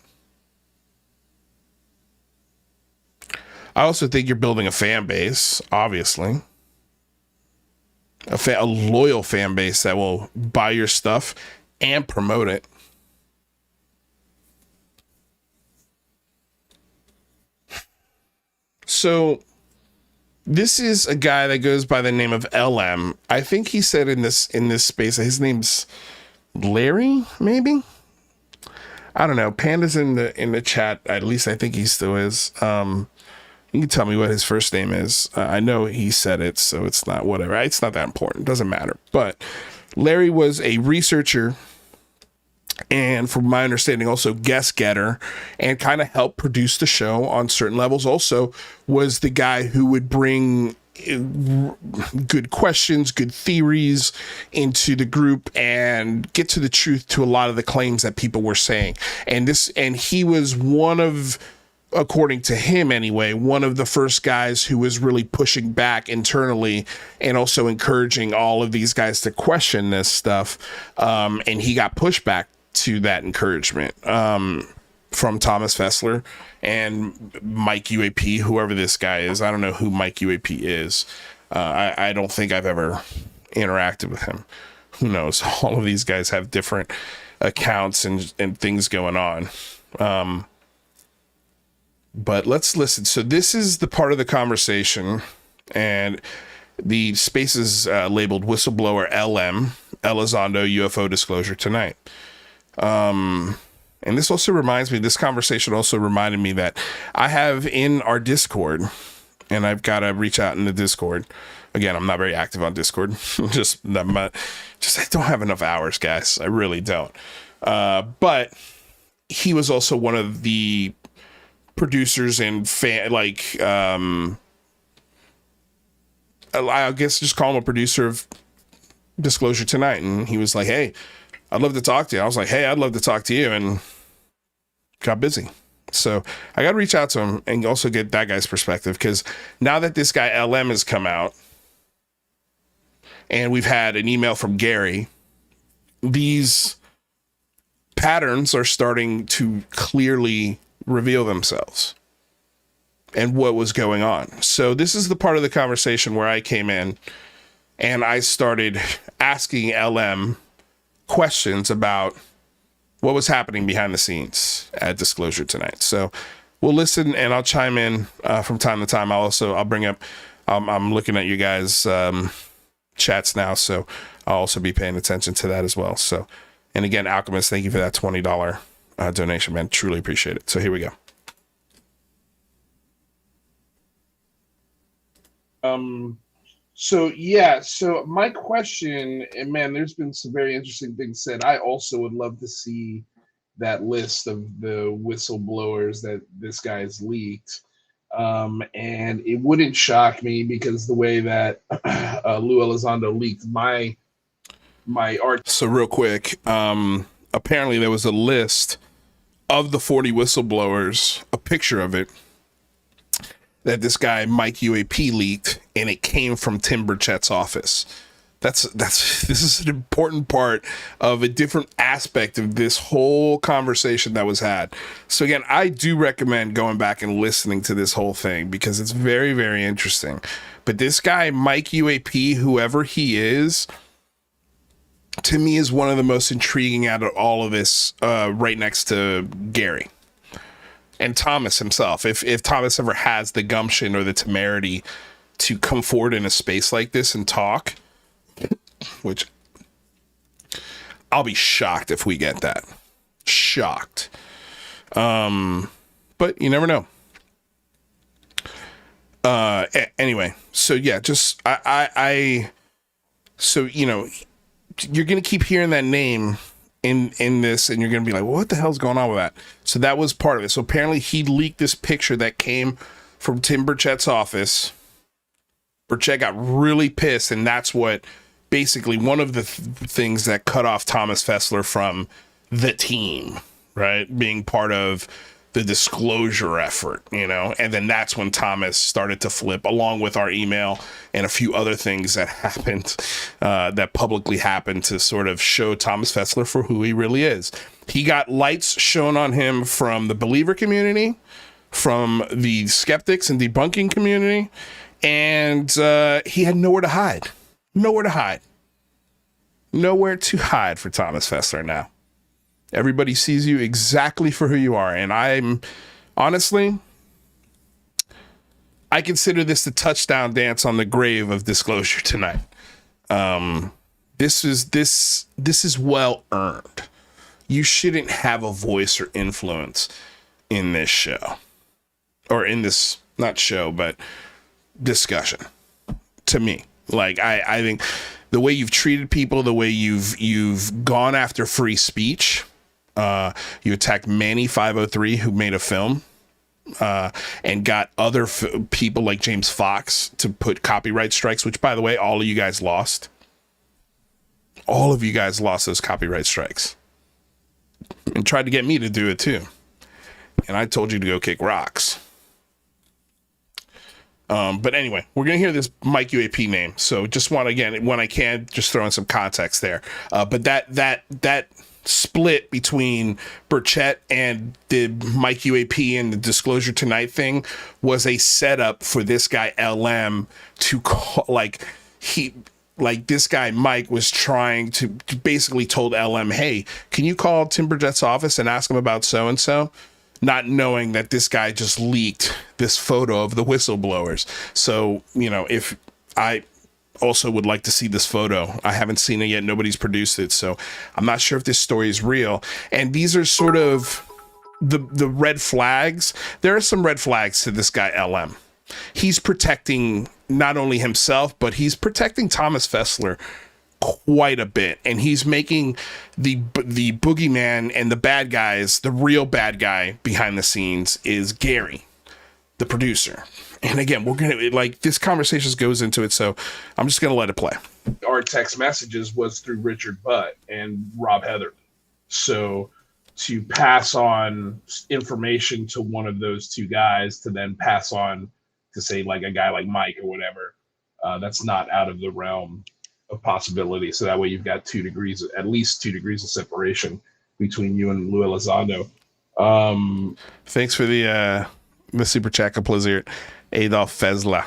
I also think you're building a fan base, obviously. A loyal fan base that will buy your stuff and promote it. So this is a guy that goes by the name of LM. I think he said in this space, his name's Larry, maybe? I don't know. Panda's in the chat. At least I think he still is. You can tell me what his first name is. I know he said it, so it's not whatever. It's not that important. It doesn't matter. But Larry was a researcher, and from my understanding, also guest getter, and kind of helped produce the show on certain levels. Also was the guy who would bring good questions, good theories into the group and get to the truth to a lot of the claims that people were saying. And he was one of, according to him anyway, one of the first guys who was really pushing back internally and also encouraging all of these guys to question this stuff. And he got pushback to that encouragement from Thomas Fessler and Mike UAP, whoever this guy is. I don't know who Mike UAP is. I don't think I've ever interacted with him. Who knows? All of these guys have different accounts and things going on. But let's listen. So this is the part of the conversation, and the space is labeled whistleblower LM, Elizondo UFO disclosure tonight. And this also reminds me, this conversation also reminded me that I have in our Discord, and I've got to reach out in the Discord. Again, I'm not very active on Discord. I don't have enough hours, guys. I really don't. But he was also one of the producers and I guess just call him a producer of Disclosure Tonight. And he was like, hey, I'd love to talk to you. I was like, hey, I'd love to talk to you, and got busy. So I got to reach out to him and also get that guy's perspective, because now that this guy LM has come out and we've had an email from Gary, these patterns are starting to clearly reveal themselves and what was going on. So this is the part of the conversation where I came in and I started asking LM questions about what was happening behind the scenes at Disclosure Tonight. So we'll listen, and I'll chime in from time to time. I'll bring up, I'm looking at you guys' chats now, so I'll also be paying attention to that as well. So, and again, Alchemist, thank you for that $20 donation, man. Truly appreciate it. So here we go. So my question, and man, there's been some very interesting things said. I also would love to see that list of the whistleblowers that this guy's leaked. And it wouldn't shock me because the way that Lue Elizondo leaked my art. So real quick, apparently there was a list of the 40 whistleblowers, a picture of it, that this guy Mike UAP leaked, and it came from Tim Burchett's office. This is an important part of a different aspect of this whole conversation that was had. So again, I do recommend going back and listening to this whole thing because it's very, very interesting. But this guy Mike UAP, whoever he is, to me is one of the most intriguing out of all of this, right next to Gary and Thomas himself. If Thomas ever has the gumption or the temerity to come forward in a space like this and talk, which I'll be shocked if we get that. Shocked. But you never know. Anyway, so yeah, just so you know, you're gonna keep hearing that name in this, and you're gonna be like, well, what the hell's going on with that? So that was part of it. So apparently he leaked this picture that came from Tim Burchett's office. Burchett got really pissed, and that's what basically one of the things that cut off Thomas Fessler from the team, right? Being part of the disclosure effort, you know? And then that's when Thomas started to flip, along with our email and a few other things that happened, that publicly happened to sort of show Thomas Fessler for who he really is. He got lights shown on him from the believer community, from the skeptics and debunking community, and he had nowhere to hide. Nowhere to hide. Nowhere to hide for Thomas Fessler now. Everybody sees you exactly for who you are. And I'm honestly, I consider this the touchdown dance on the grave of disclosure tonight. This is well earned. You shouldn't have a voice or influence in this show, or in this, not show, but discussion. To me, like I think the way you've treated people, the way you've gone after free speech, you attacked Manny 503, who made a film, and got other people like James Fox to put copyright strikes, which, by the way, all of you guys lost. All of you guys lost those copyright strikes, and tried to get me to do it too. And I told you to go kick rocks. But anyway, we're going to hear this Mike UAP name. So just want to, again, when I can, just throw in some context there. But that split between Burchett and the Mike UAP and the Disclosure Tonight thing was a setup for this guy LM to call, this guy Mike was trying to basically told LM, hey, can you call Tim Burchett's office and ask him about so-and-so? Not knowing that this guy just leaked this photo of the whistleblowers. So, you know, if I also would like to see this photo, I haven't seen it yet. Nobody's produced it. So I'm not sure if this story is real. And these are sort of the red flags. There are some red flags to this guy, LM. He's protecting not only himself, but he's protecting Thomas Fessler quite a bit, and he's making the boogeyman and the bad guys, the real bad guy behind the scenes is Gary, the producer. And again, we're gonna, like, this conversation goes into it, so I'm just gonna let it play. Our text messages was through Richard Butt and Rob Heatherly. So to pass on information to one of those two guys to then pass on to, say, like a guy like Mike or whatever, that's not out of the realm of possibility. So that way you've got at least 2 degrees of separation between you and Lue Elizondo. Thanks for the super chat, Blizzard. Adolf Fessler.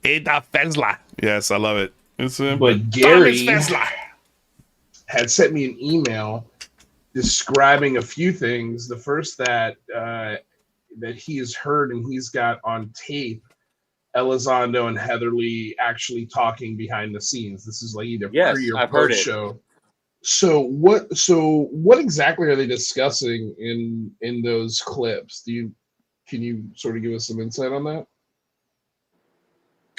Adolf Fessler. Yes, I love it. But Gary had sent me an email describing a few things. The first that he has heard and he's got on tape Elizondo and Heatherly actually talking behind the scenes. This is like either pre or I've heard post it. show. So what exactly are they discussing in those clips? Can you sort of give us some insight on that?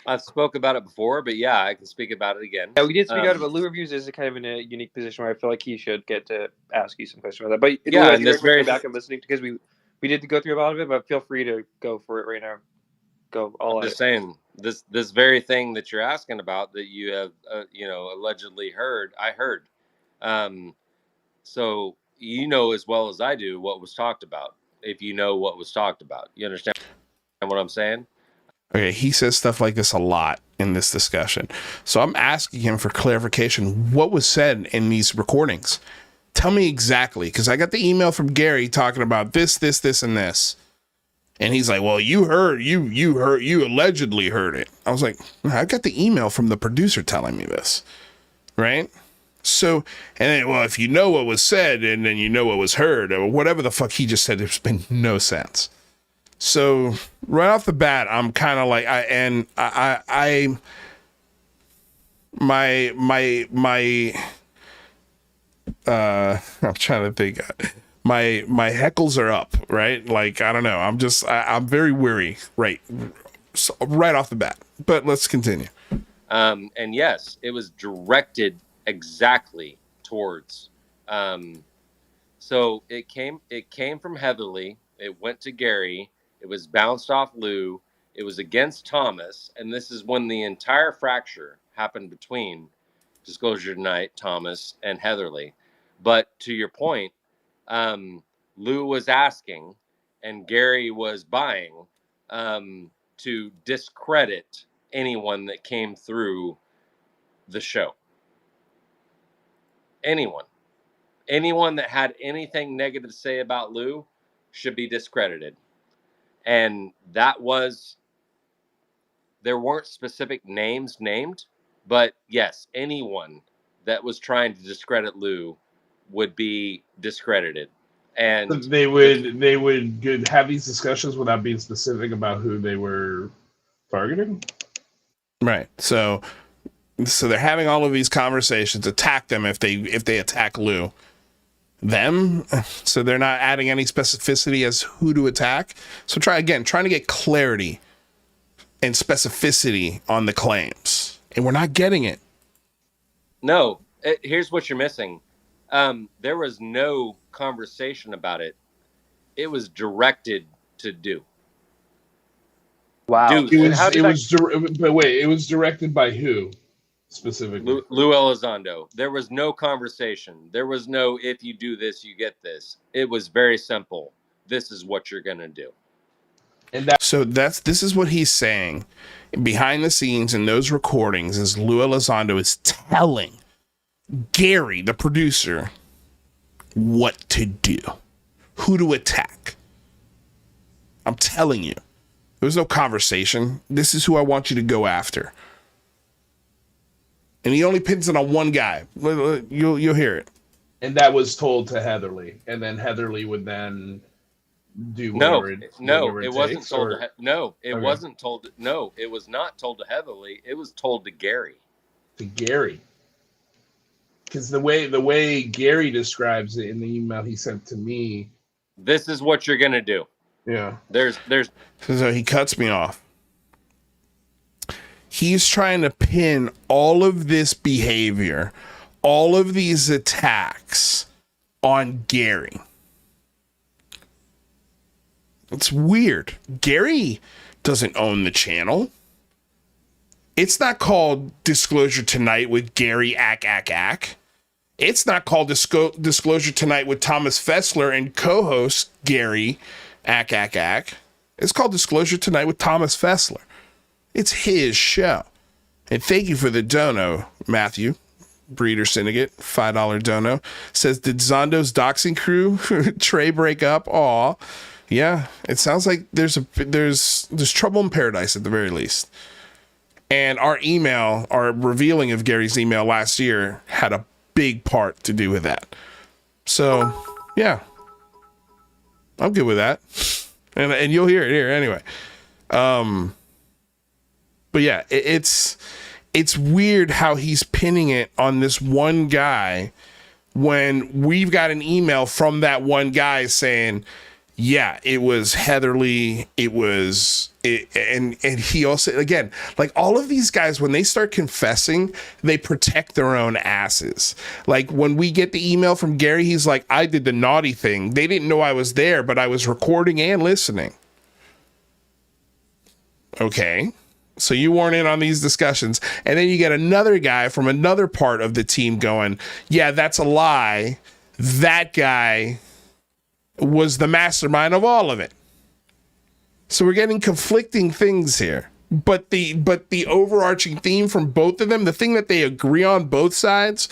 I've spoke about it before, but yeah, I can speak about it again. Yeah, we did speak out about Lue Reviews is kind of in a unique position where I feel like he should get to ask you some questions about that. But yeah, Lue, and this very back and listening because we did go through a lot of it, but feel free to go for it right now. Go all I'm just saying this very thing that you're asking about that you have allegedly heard. I heard. So you know as well as I do what was talked about. If you know what was talked about, you understand what I'm saying? Okay, he says stuff like this a lot in this discussion. So I'm asking him for clarification. What was said in these recordings? Tell me exactly, because I got the email from Gary talking about this, and this. And he's like, well, you allegedly heard it. I was like, I got the email from the producer telling me this, right? So, and then, well, if you know what was said and then you know what was heard or whatever the fuck he just said, there's been no sense. So right off the bat, I'm kind of like, I'm trying to think. My heckles are up, right? Like, I don't know. I'm very weary, right off the bat. But let's continue. And yes, it was directed exactly towards. So it came from Heatherly. It went to Gary. It was bounced off Lou. It was against Thomas. And this is when the entire fracture happened between Disclosure Tonight, Thomas, and Heatherly. But to your point, Lou was asking and Gary was buying to discredit anyone that came through the show. Anyone that had anything negative to say about Lou should be discredited. And there weren't specific names named, but yes, anyone that was trying to discredit Lou would be discredited. And they would have these discussions without being specific about who they were targeting. Right. So they're having all of these conversations. Attack them if they attack Lou. Them. So they're not adding any specificity as who to attack. So trying to get clarity and specificity on the claims, and we're not getting it. No. Here's what you're missing. There was no conversation about it. It was directed to do. Wow. Dude, it was directed by who specifically? Lue Elizondo. There was no conversation. There was no, if you do this, you get this. It was very simple. This is what you're going to do. So this is what he's saying behind the scenes in those recordings is Lue Elizondo is telling Gary, the producer, what to do, who to attack. I'm telling you, there was no conversation. This is who I want you to go after. And he only pins it on one guy. You'll hear it. And that was told to Heatherly, and then Heatherly would then do whatever it wasn't told. It wasn't told. No, it was not told to Heatherly. It was told to Gary. To Gary. Because the way Gary describes it in the email he sent to me, this is what you're gonna do. Yeah. There's. So he cuts me off. He's trying to pin all of this behavior, all of these attacks on Gary. It's weird. Gary doesn't own the channel. It's not called Disclosure Tonight with Gary Ack. It's not called Disclosure Tonight with Thomas Fessler and co-host Gary Ack. It's called Disclosure Tonight with Thomas Fessler. It's his show. And thank you for the dono, Matthew. Breeder Syndicate, $5 dono. Says, did Zondo's doxing crew Trey break up? Aw. Yeah, it sounds like there's trouble in paradise at the very least. And our revealing of Gary's email last year had a big part to do with that. So, yeah. I'm good with that. And you'll hear it here anyway. But yeah, it's weird how he's pinning it on this one guy when we've got an email from that one guy saying, yeah, it was Heatherly. And he also, again, like all of these guys, when they start confessing, they protect their own asses. Like when we get the email from Gary, he's like, I did the naughty thing. They didn't know I was there, but I was recording and listening. Okay. So you weren't in on these discussions. And then you get another guy from another part of the team going, yeah, that's a lie. That guy was the mastermind of all of it. So we're getting conflicting things here. But the overarching theme from both of them, the thing that they agree on both sides,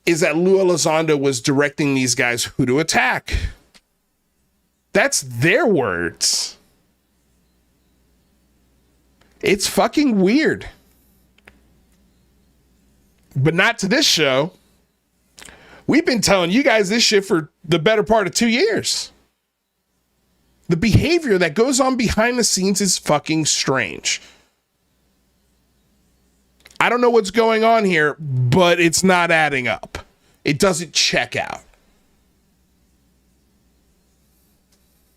is that Lue Elizondo was directing these guys who to attack. That's their words. It's fucking weird. But not to this show. We've been telling you guys this shit for the better part of 2 years. The behavior that goes on behind the scenes is fucking strange. I don't know what's going on here, but it's not adding up. It doesn't check out.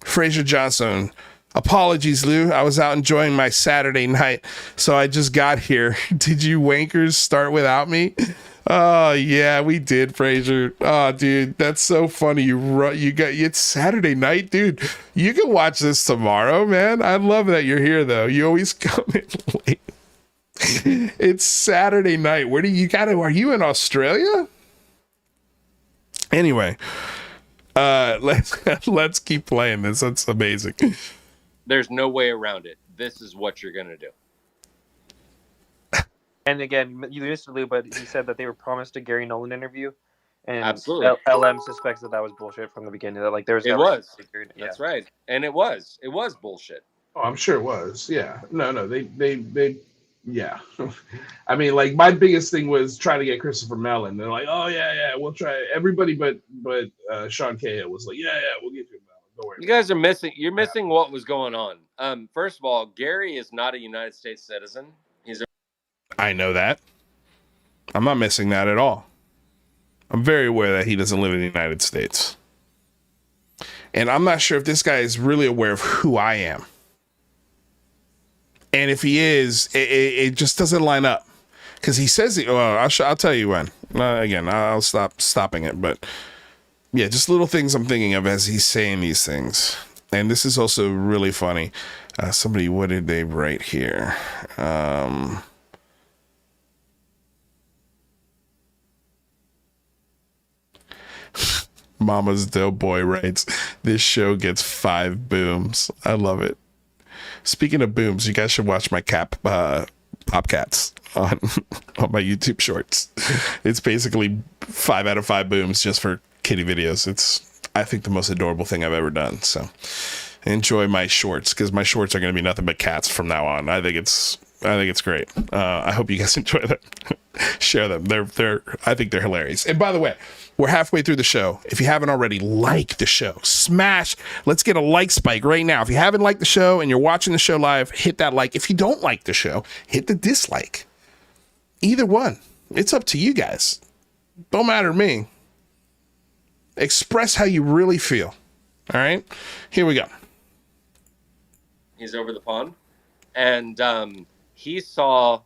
Fraser Johnson. Apologies, Lou. I was out enjoying my Saturday night, so I just got here. Did you wankers start without me? Oh, yeah, we did, Fraser. Oh, dude, that's so funny. It's Saturday night, dude. You can watch this tomorrow, man. I love that you're here, though. You always come in late. It's Saturday night. Are you in Australia? Anyway, let's keep playing this. That's amazing. There's no way around it. This is what you're going to do. And again, you missed it, Lou, but he said that they were promised a Gary Nolan interview. And Absolutely. LM suspects that was bullshit from the beginning. That there was It was. That's right. And it was bullshit. Oh, I'm sure it was. Yeah. No, they yeah. I mean, like my biggest thing was trying to get Christopher Mellon. They're like, oh yeah, we'll try. Everybody but Sean Cahill was like, yeah, we'll get you Mellon. Don't worry. You guys are missing. You're missing what was going on. First of all, Gary is not a United States citizen. I know that. I'm not missing that at all. I'm very aware that he doesn't live in the United States. And I'm not sure if this guy is really aware of who I am. And if he is, it just doesn't line up. Because he says, I'll tell you when. Again, I'll stop stopping it. But yeah, just little things I'm thinking of as he's saying these things. And this is also really funny. Somebody, what did they write here? Mama's Doughboy writes, this show gets 5 booms. I love it. Speaking of booms, you guys should watch my Popcats on my YouTube shorts. It's basically 5 out of 5 booms just for kitty videos. It's, I think, the most adorable thing I've ever done. So enjoy my shorts, because my shorts are going to be nothing but cats from now on. I think it's great. I hope you guys enjoy them. Share them. I think they're hilarious. And by the way, we're halfway through the show. If you haven't already, like the show. Smash. Let's get a like spike right now. If you haven't liked the show and you're watching the show live, hit that like. If you don't like the show, hit the dislike. Either one. It's up to you guys. Don't matter to me. Express how you really feel. All right? Here we go. He's over the pond. And he saw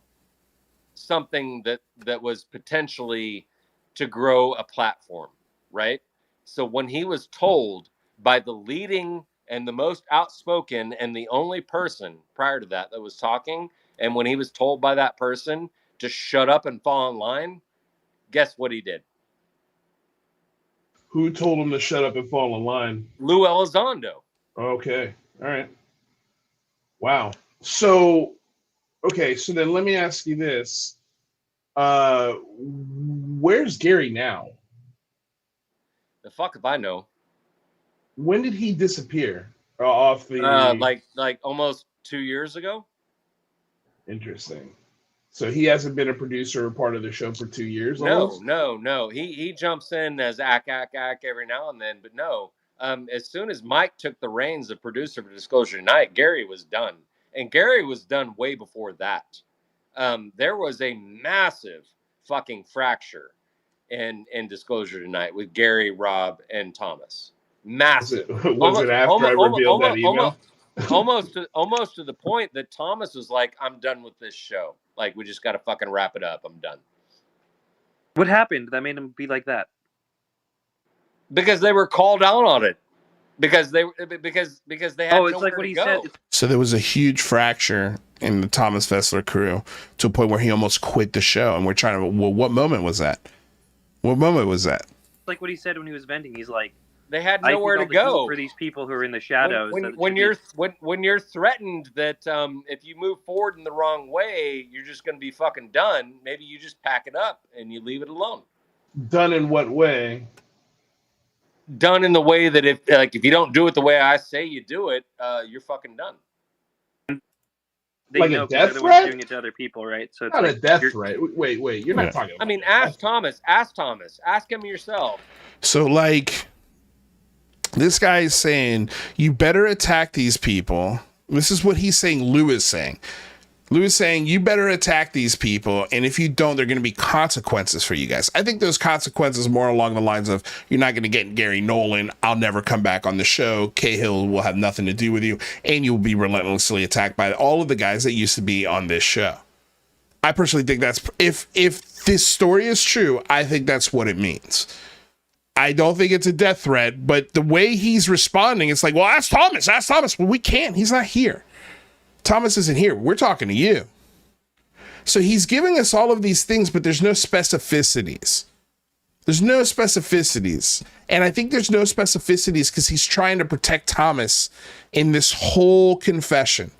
something that was potentially to grow a platform, right? So when he was told by the leading and the most outspoken and the only person prior to that was talking, and when he was told by that person to shut up and fall in line, guess what he did? Who told him to shut up and fall in line? Lue Elizondo. Okay. All right. Wow. So, okay. So then let me ask you this. Where's Gary now? The fuck if I know. When did he disappear off the? Like almost 2 years ago. Interesting. So he hasn't been a producer or part of the show for 2 years. No. He jumps in as ack every now and then, but no. As soon as Mike took the reins of producer for Disclosure Night, Gary was done. And Gary was done way before that. There was a massive fucking fracture in Disclosure Tonight with Gary, Rob, and Thomas. Massive. Was it after I revealed that email? almost to the point that Thomas was like, I'm done with this show. Like, we just got to fucking wrap it up. I'm done. What happened that made him be like that? Because they were called out on it. Because they had it's like what he said. So there was a huge fracture in the Thomas Fessler crew to a point where he almost quit the show. And we're trying to, well, what moment was that? What moment was that? Like what he said when he was venting. He's like, they had nowhere to go for these people who are in the shadows. When you're threatened that if you move forward in the wrong way, you're just going to be fucking done. Maybe you just pack it up and you leave it alone. Done in what way? Done in the way that if you don't do it the way I say you do it, you're fucking done. They like know a death they're threat? Doing it to other people, right? So it's not like a death threat. Wait, you're not talking about. I mean, ask Thomas. Ask him yourself. So, like, this guy is saying, you better attack these people. This is what he's saying. Lue is saying, you better attack these people. And if you don't, there are going to be consequences for you guys. I think those consequences more along the lines of, you're not going to get Gary Nolan. I'll never come back on the show. Cahill will have nothing to do with you. And you'll be relentlessly attacked by all of the guys that used to be on this show. I personally think that's, if this story is true, I think that's what it means. I don't think it's a death threat, but the way he's responding, it's like, well, ask Thomas. Well, we can't. He's not here. Thomas isn't here. We're talking to you. So he's giving us all of these things, but there's no specificities. And I think there's no specificities because he's trying to protect Thomas in this whole confession.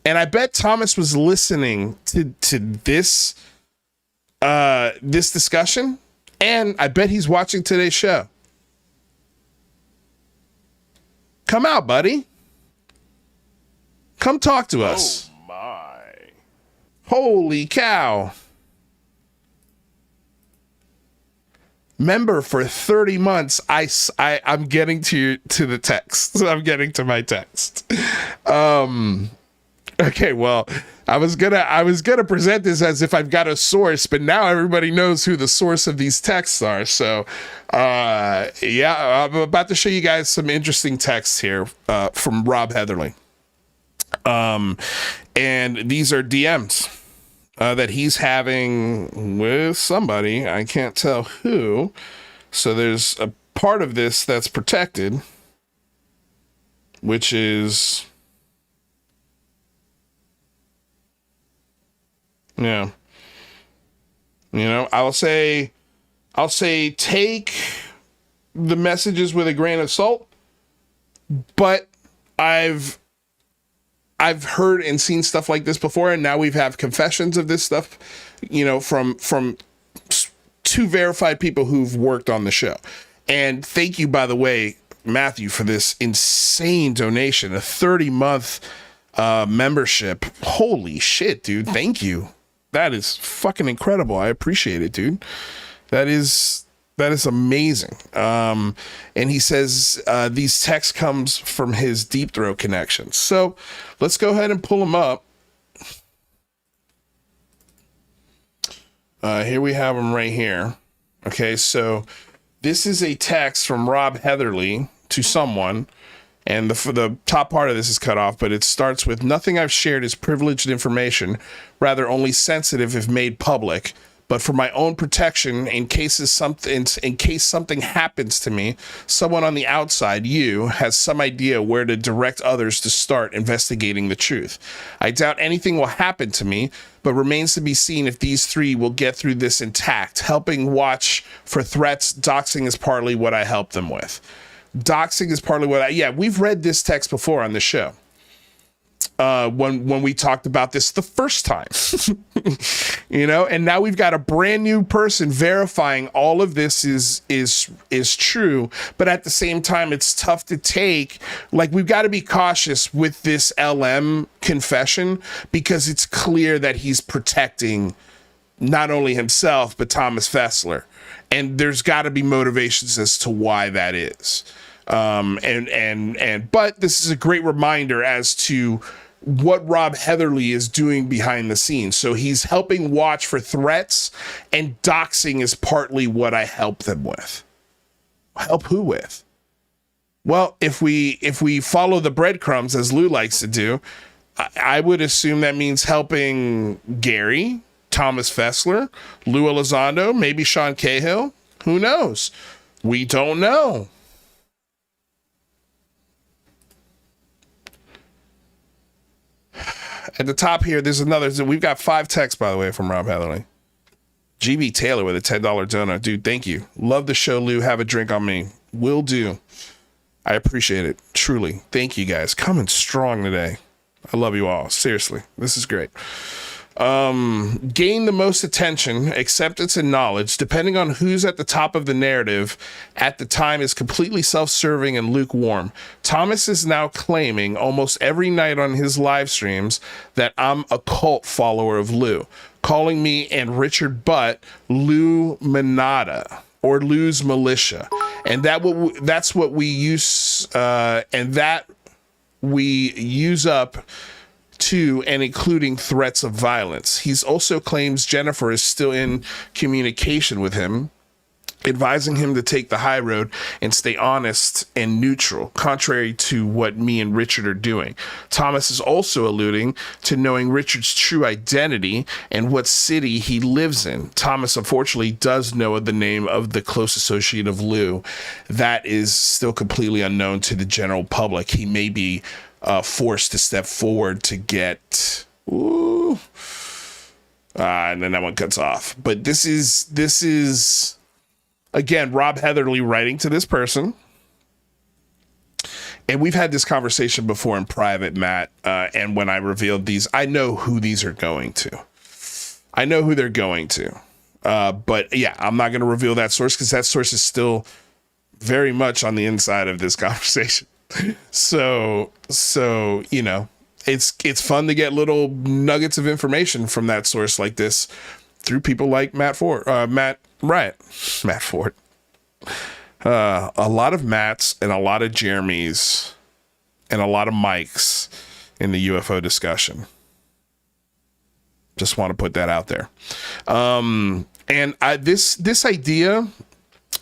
And I bet Thomas was listening to this discussion. And I bet he's watching today's show. Come out, buddy. Come talk to us. Oh, my. Holy cow. Member for 30 months. I'm getting to the text. I'm getting to my text. Okay, well, I was gonna present this as if I've got a source, but now everybody knows who the source of these texts are. So, yeah, I'm about to show you guys some interesting texts here from Rob Heatherly. And these are DMs that he's having with somebody. I can't tell who. So there's a part of this that's protected, which is... Yeah. You know, I'll say take the messages with a grain of salt, but I've heard and seen stuff like this before, and now we've had confessions of this stuff, you know, from two verified people who've worked on the show. And thank you, by the way, Matthew, for this insane donation, a 30-month membership. Holy shit, dude. Thank you. That is fucking incredible. I appreciate it, dude. That is amazing. And he says these texts comes from his Deep Throat connections. So let's go ahead and pull them up. Here we have them right here. Okay, so this is a text from Rob Heatherly to someone. And the top part of this is cut off, but it starts with, nothing I've shared is privileged information, rather only sensitive if made public. But for my own protection, in case something happens to me, someone on the outside, you, has some idea where to direct others to start investigating the truth. I doubt anything will happen to me, but remains to be seen if these three will get through this intact. Helping watch for threats, doxing is partly what I help them with. Doxing is partly what we've read this text before on the show. When we talked about this the first time, you know, and now we've got a brand new person verifying all of this is true. But at the same time, it's tough to take. Like, we've got to be cautious with this LM confession because it's clear that he's protecting not only himself, but Thomas Fessler. And there's got to be motivations as to why that is. But this is a great reminder as to what Rob Heatherly is doing behind the scenes. So he's helping watch for threats, and doxing is partly what I help them with. Help who with? Well, if we follow the breadcrumbs, as Lou likes to do, I would assume that means helping Gary, Thomas Fessler, Lue Elizondo, maybe Sean Cahill. Who knows? We don't know. At the top here, there's another. We've got 5 texts, by the way, from Rob Heatherly. GB Taylor with a $10 donut. Dude, thank you. Love the show, Lou. Have a drink on me. Will do. I appreciate it. Truly. Thank you, guys. Coming strong today. I love you all. Seriously. This is great. Gain the most attention, acceptance, and knowledge, depending on who's at the top of the narrative at the time, is completely self-serving and lukewarm. Thomas is now claiming almost every night on his live streams that I'm a cult follower of Lou, calling me and Richard Butt Lou Manada or Lou's militia, and that's what we use, and that we use up to and including threats of violence. He's also claims Jennifer is still in communication with him, advising him to take the high road and stay honest and neutral, contrary to what me and Richard are doing. Thomas is also alluding to knowing Richard's true identity and what city he lives in. Thomas, unfortunately, does know the name of the close associate of Lou. That is still completely unknown to the general public. He may be forced to step forward to get and then that one cuts off. But this is again Rob Heatherly writing to this person, and we've had this conversation before in private, Matt, and when I revealed these, I know who these are going to. I know who they're going to, but yeah, I'm not going to reveal that source because that source is still very much on the inside of this conversation. So you know, it's fun to get little nuggets of information from that source like this through people like Matt Ford. A lot of Matts and a lot of Jeremys and a lot of Mikes in the UFO discussion. Just want to put that out there. And this idea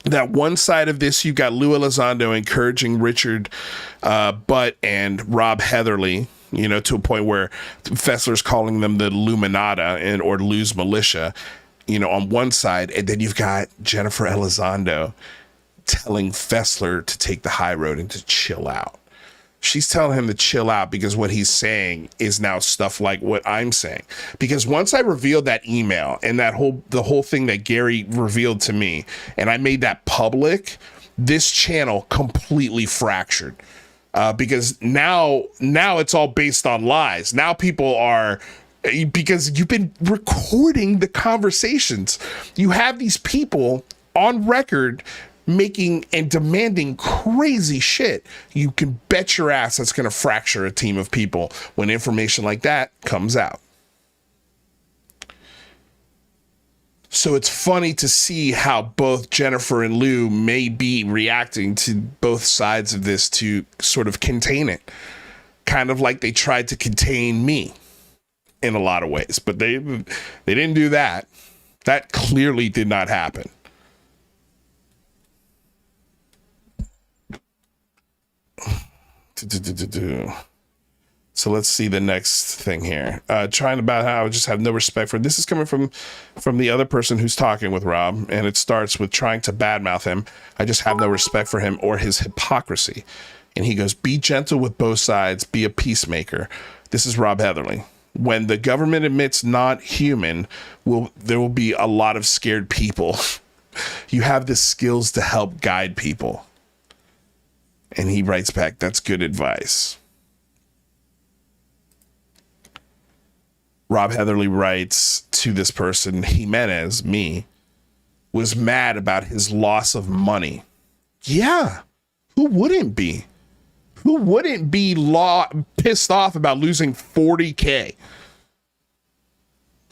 that one side of this, you've got Lue Elizondo encouraging Richard Butt and Rob Heatherly, you know, to a point where Fessler's calling them the Luminata or Lou's militia, you know, on one side. And then you've got Jennifer Elizondo telling Fessler to take the high road and to chill out. She's telling him to chill out because what he's saying is now stuff like what I'm saying. Because once I revealed that email and the whole thing that Gary revealed to me, and I made that public, this channel completely fractured. Because now it's all based on lies. Now people are, because you've been recording the conversations. You have these people on record making and demanding crazy shit. You can bet your ass that's going to fracture a team of people when information like that comes out. So it's funny to see how both Jennifer and Lou may be reacting to both sides of this to sort of contain it. Kind of like they tried to contain me in a lot of ways, but they didn't do that. That clearly did not happen. So let's see the next thing here. Trying about how I just have no respect for. This is coming from the other person who's talking with Rob, and it starts with trying to badmouth him. I just have no respect for him or his hypocrisy. And he goes, be gentle with both sides, be a peacemaker. This is Rob Heatherly. When the government admits not human, there will be a lot of scared people. You have the skills to help guide people. And he writes back, that's good advice. Rob Heatherly writes to this person, Jimenez, me, was mad about his loss of money. Yeah, who wouldn't be? Who wouldn't be pissed off about losing $40K?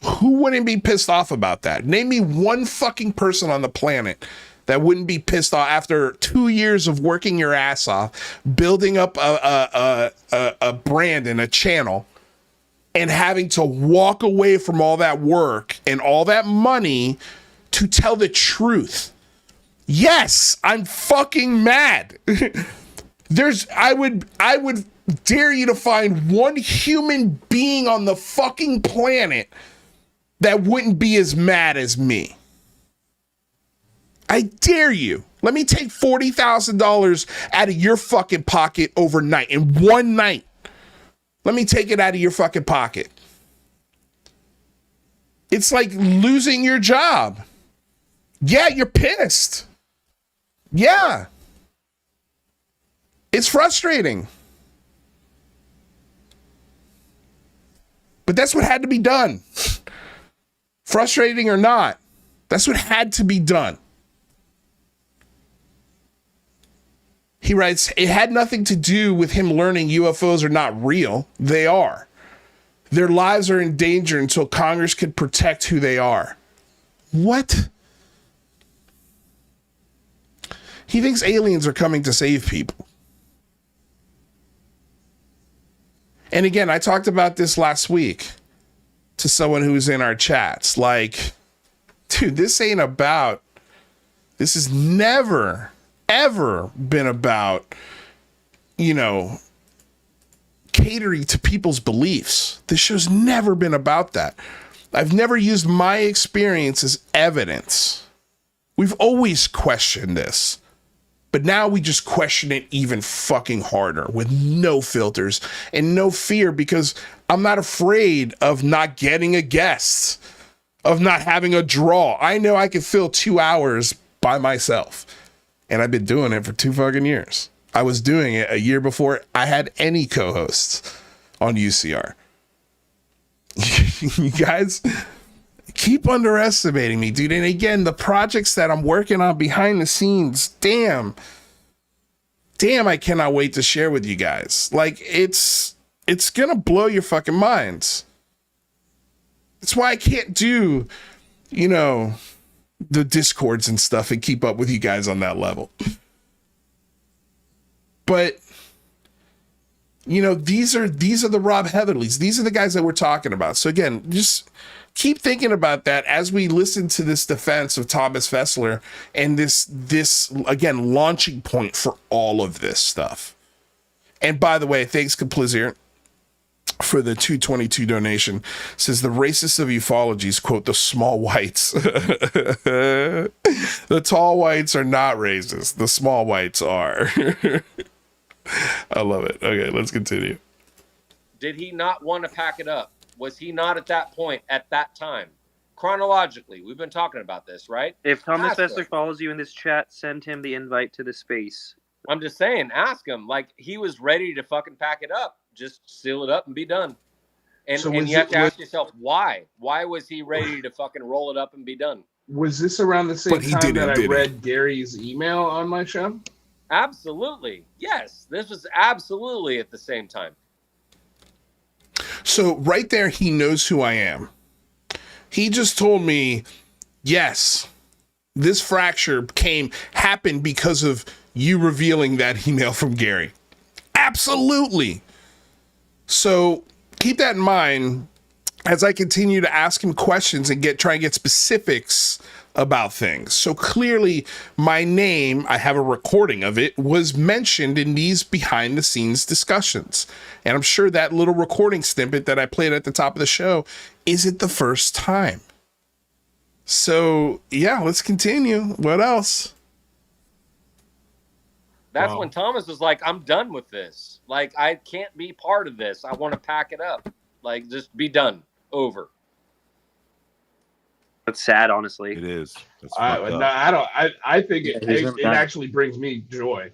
Who wouldn't be pissed off about that? Name me one fucking person on the planet that wouldn't be pissed off after 2 years of working your ass off, building up a brand and a channel, and having to walk away from all that work and all that money to tell the truth. Yes, I'm fucking mad. I would dare you to find one human being on the fucking planet that wouldn't be as mad as me. I dare you. Let me take $40,000 out of your fucking pocket overnight, in one night. Let me take it out of your fucking pocket. It's like losing your job. Yeah, you're pissed. Yeah. It's frustrating. But that's what had to be done. Frustrating or not, that's what had to be done. He writes, it had nothing to do with him learning UFOs are not real. They are. Their lives are in danger until Congress can protect who they are. What? He thinks aliens are coming to save people. And again, I talked about this last week to someone who was in our chats. Like, dude, this has never, ever been about, catering to people's beliefs. This show's never been about that. I've never used my experience as evidence. We've always questioned this. But now we just question it even fucking harder with no filters and no fear, because I'm not afraid of not getting a guest, of not having a draw. I know I can fill 2 hours by myself, and I've been doing it for 2 fucking years. I was doing it a year before I had any co-hosts on UCR. You guys keep underestimating me, dude. And again, the projects that I'm working on behind the scenes, damn, I cannot wait to share with you guys. Like, it's gonna blow your fucking minds. That's why I can't do, the Discords and stuff and keep up with you guys on that level. But these are the Rob Heatherlys. These are the guys that we're talking about. So again, just keep thinking about that as we listen to this defense of Thomas Fessler and this again launching point for all of this stuff. And by the way, thanks Kaplizier for the 222 donation. Says the racists of ufologies quote the small whites. The tall whites are not racist. The small whites are. I love it. Okay, let's continue. Did he not want to pack it up? Was he not at that point at that time? Chronologically, we've been talking about this, right? If Thomas Fessler follows you in this chat, send him the invite to the space. I'm just saying, ask him. Like, he was ready to fucking pack it up. Just seal it up and be done. And, so you have to ask yourself, why? Why was he ready to fucking roll it up and be done? Was this around the same time that I read Gary's email on my show? Absolutely. Yes, this was absolutely at the same time. So right there, he knows who I am. He just told me, yes, this fracture happened because of you revealing that email from Gary. Absolutely. So keep that in mind as I continue to ask him questions and try and get specifics about things. So clearly my name, I have a recording of it, was mentioned in these behind the scenes discussions. And I'm sure that little recording snippet that I played at the top of the show isn't the first time. So yeah, let's continue. What else? That's when Thomas was like, I'm done with this. Like, I can't be part of this. I want to pack it up. Like, just be done. Over. That's sad, honestly. It is. I think it actually brings me joy.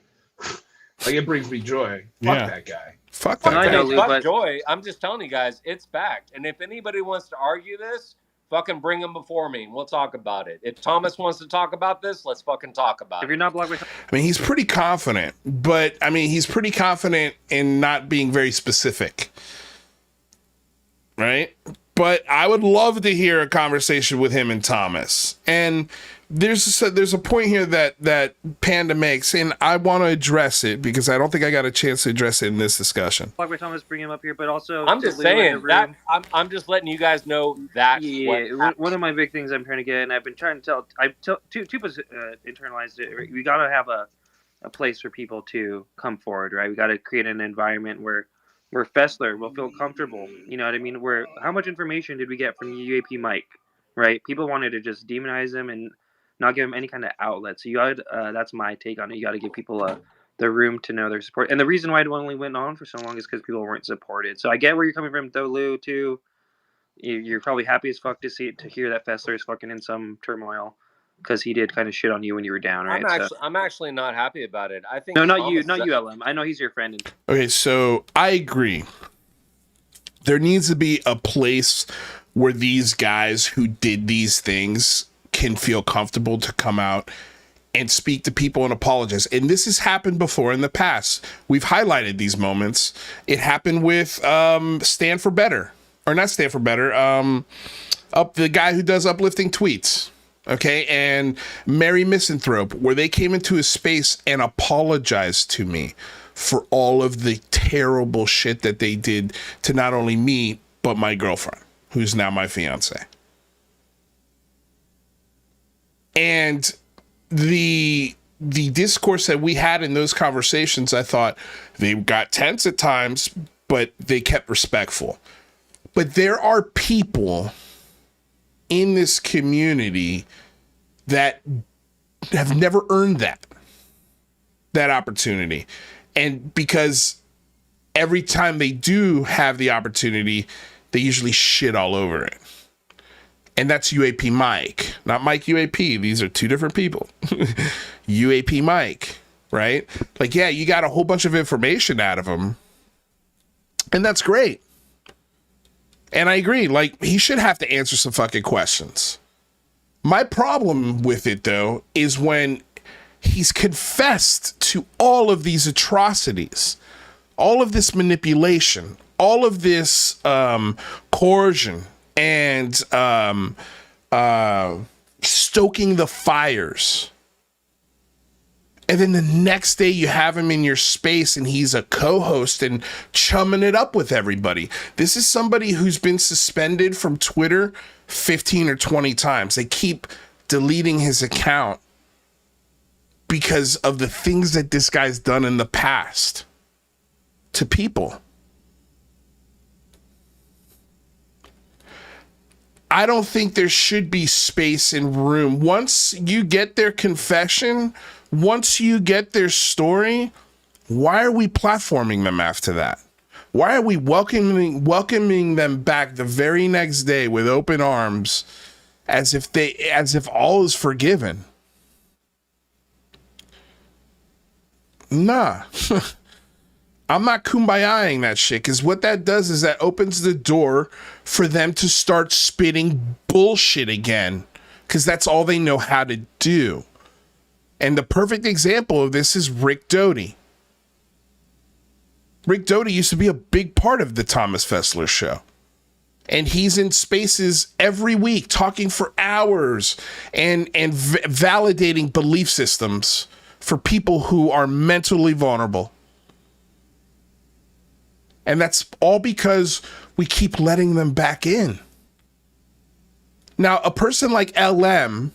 Like, it brings me joy. Fuck that guy. Fuck that guy. Fuck joy. I'm just telling you guys, it's fact. And if anybody wants to argue this, fucking bring them before me and we'll talk about it. If Thomas wants to talk about this, let's fucking talk about it. If you're not blocked, I mean, he's pretty confident, but I mean, he's pretty confident in not being very specific. Right? But I would love to hear a conversation with him and Thomas. And there's a point here that Panda makes, and I want to address it because I don't think I got a chance to address it in this discussion. Talk about Thomas, bring him up here, but also I'm just saying that I'm just letting you guys know that's what one of my big things I'm trying to get, and I've been trying to tell Tupa's internalized it. We got to have a place for people to come forward, right? We got to create an environment where Fessler will feel comfortable. You know what I mean? Where how much information did we get from UAP Mike? Right? People wanted to just demonize him and not give him any kind of outlet. So you got that's my take on it. You got to give people the room to know their support. And the reason why it only went on for so long is because people weren't supported. So I get where you're coming from, though, Lou. Too, you're probably happy as fuck to hear that Fessler is fucking in some turmoil because he did kind of shit on you when you were down, right? I'm actually not happy about it. I think no, not you, LM. I know he's your friend. Okay, so I agree. There needs to be a place where these guys who did these things can feel comfortable to come out and speak to people and apologize. And this has happened before in the past. We've highlighted these moments. It happened with Stand for Better, or not Stand for Better, the guy who does uplifting tweets. Okay, and Mary Misanthrope, where they came into a space and apologized to me for all of the terrible shit that they did to not only me, but my girlfriend, who's now my fiance. And the discourse that we had in those conversations, I thought they got tense at times, but they kept respectful. But there are people in this community that have never earned that opportunity. And because every time they do have the opportunity, they usually shit all over it. And that's UAP Mike, not Mike UAP. These are two different people. UAP Mike, right? Like, yeah, you got a whole bunch of information out of him. And that's great. And I agree, like, he should have to answer some fucking questions. My problem with it, though, is when he's confessed to all of these atrocities, all of this manipulation, all of this coercion, and stoking the fires. And then the next day you have him in your space and he's a co-host and chumming it up with everybody. This is somebody who's been suspended from Twitter 15 or 20 times. They keep deleting his account because of the things that this guy's done in the past to people. I don't think there should be space and room. Once you get their confession, once you get their story, why are we platforming them after that? Why are we welcoming them back the very next day with open arms as if all is forgiven? Nah. I'm not kumbayaing that shit, because what that does is that opens the door for them to start spitting bullshit again, because that's all they know how to do. And the perfect example of this is Rick Doty. Rick Doty used to be a big part of the Thomas Fessler show. And he's in spaces every week talking for hours and validating belief systems for people who are mentally vulnerable. And that's all because we keep letting them back in. Now, a person like LM,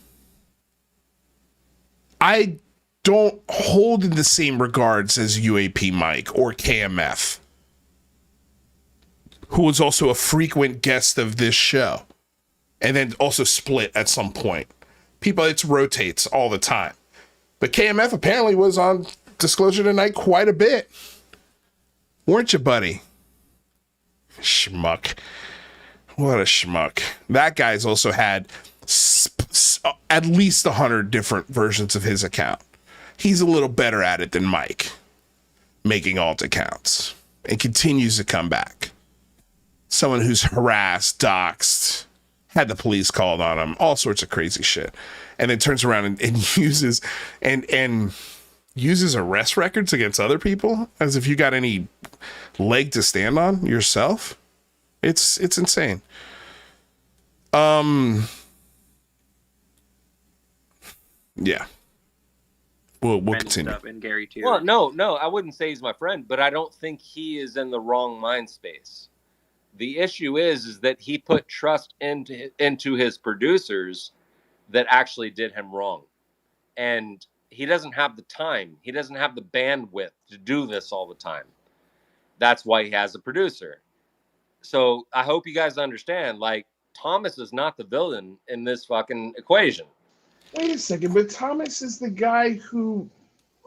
I don't hold in the same regards as UAP Mike or KMF, who was also a frequent guest of this show and then also split at some point. People, it rotates all the time. But KMF apparently was on Disclosure Tonight quite a bit. Weren't you, buddy? Schmuck. What a schmuck. That guy's also had at least 100 different versions of his account. He's a little better at it than Mike, making alt accounts, and continues to come back. Someone who's harassed, doxxed, had the police called on him, all sorts of crazy shit, and then turns around and uses arrest records against other people as if you got any leg to stand on yourself. It's insane. Yeah. We'll friend continue. stuff, and Gary too. Well, no, I wouldn't say he's my friend, but I don't think he is in the wrong mind space. The issue is that he put trust into his producers that actually did him wrong. And he doesn't have the time. He doesn't have the bandwidth to do this all the time. That's why he has a producer. So I hope you guys understand, like, Thomas is not the villain in this fucking equation. Wait a second, but Thomas is the guy who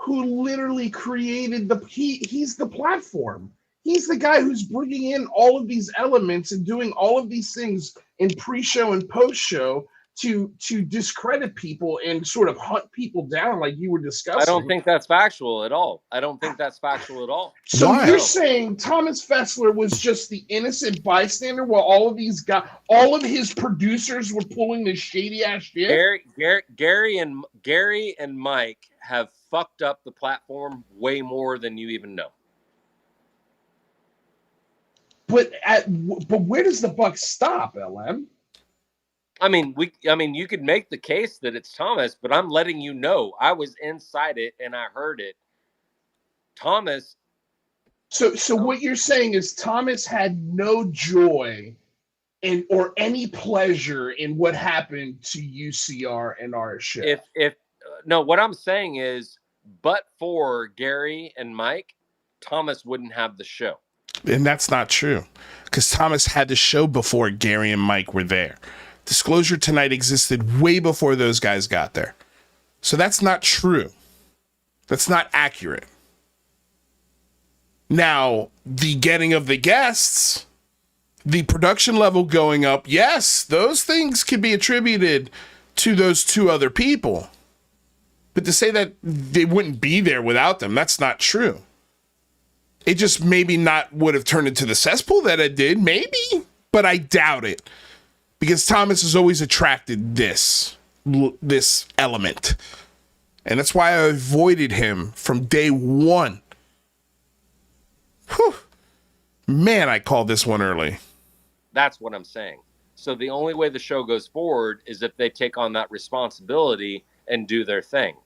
literally created he's the platform. He's the guy who's bringing in all of these elements and doing all of these things in pre-show and post-show to discredit people and sort of hunt people down, like you were discussing. I don't think that's factual at all. So Why? you're saying Thomas Fessler was just the innocent bystander while all of these guys, all of his producers were pulling this shady ass shit? Gary and Mike have fucked up the platform way more than you even know. But where does the buck stop, LM? I mean, you could make the case that it's Thomas, but I'm letting you know I was inside it and I heard it. Thomas. So what you're saying is Thomas had no joy or any pleasure in what happened to UCR and our show. No, what I'm saying is, but for Gary and Mike, Thomas wouldn't have the show. And that's not true, because Thomas had the show before Gary and Mike were there. Disclosure Tonight existed way before those guys got there. So that's not true. That's not accurate. Now, the getting of the guests, the production level going up, yes, those things can be attributed to those two other people. But to say that they wouldn't be there without them, that's not true. It just maybe not would have turned into the cesspool that it did, maybe, but I doubt it. Because Thomas has always attracted this element. And that's why I avoided him from day one. Whew. Man, I called this one early. That's what I'm saying. So the only way the show goes forward is if they take on that responsibility and do their thing.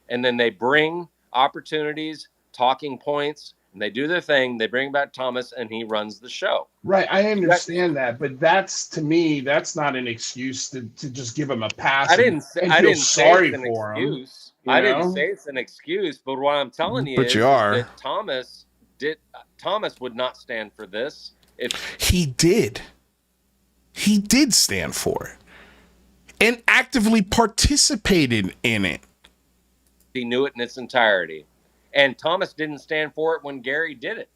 And then they bring opportunities, talking points, and they do their thing. They bring back Thomas, and he runs the show. Right, I understand that, but that's, to me, that's not an excuse to just give him a pass. I didn't say it's an excuse. I didn't say it's an excuse, but what I'm telling you is that Thomas would not stand for this. He did stand for it and actively participated in it. He knew it in its entirety. And Thomas didn't stand for it when Gary did it.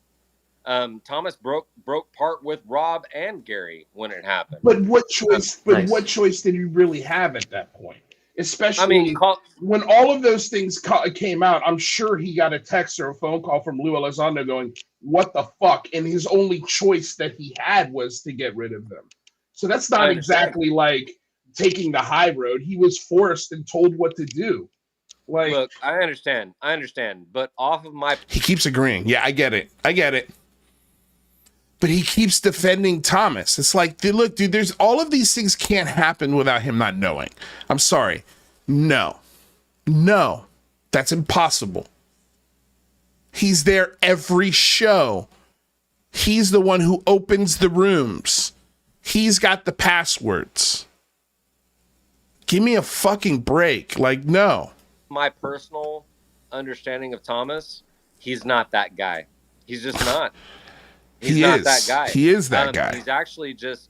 Thomas broke part with Rob and Gary when it happened. But what choice? What choice did he really have at that point? Especially when all of those things came out. I'm sure he got a text or a phone call from Lue Elizondo going, "What the fuck?" And his only choice that he had was to get rid of them. So that's not exactly like taking the high road. He was forced and told what to do. Like, look, I understand, but off of my... He keeps agreeing. Yeah, I get it. But he keeps defending Thomas. It's like, look, dude, there's all of these things can't happen without him not knowing. I'm sorry. No, that's impossible. He's there every show. He's the one who opens the rooms. He's got the passwords. Give me a fucking break. Like, no. My personal understanding of Thomas, he's not that guy. He's just not. He's not that guy. He is that guy. He's actually just...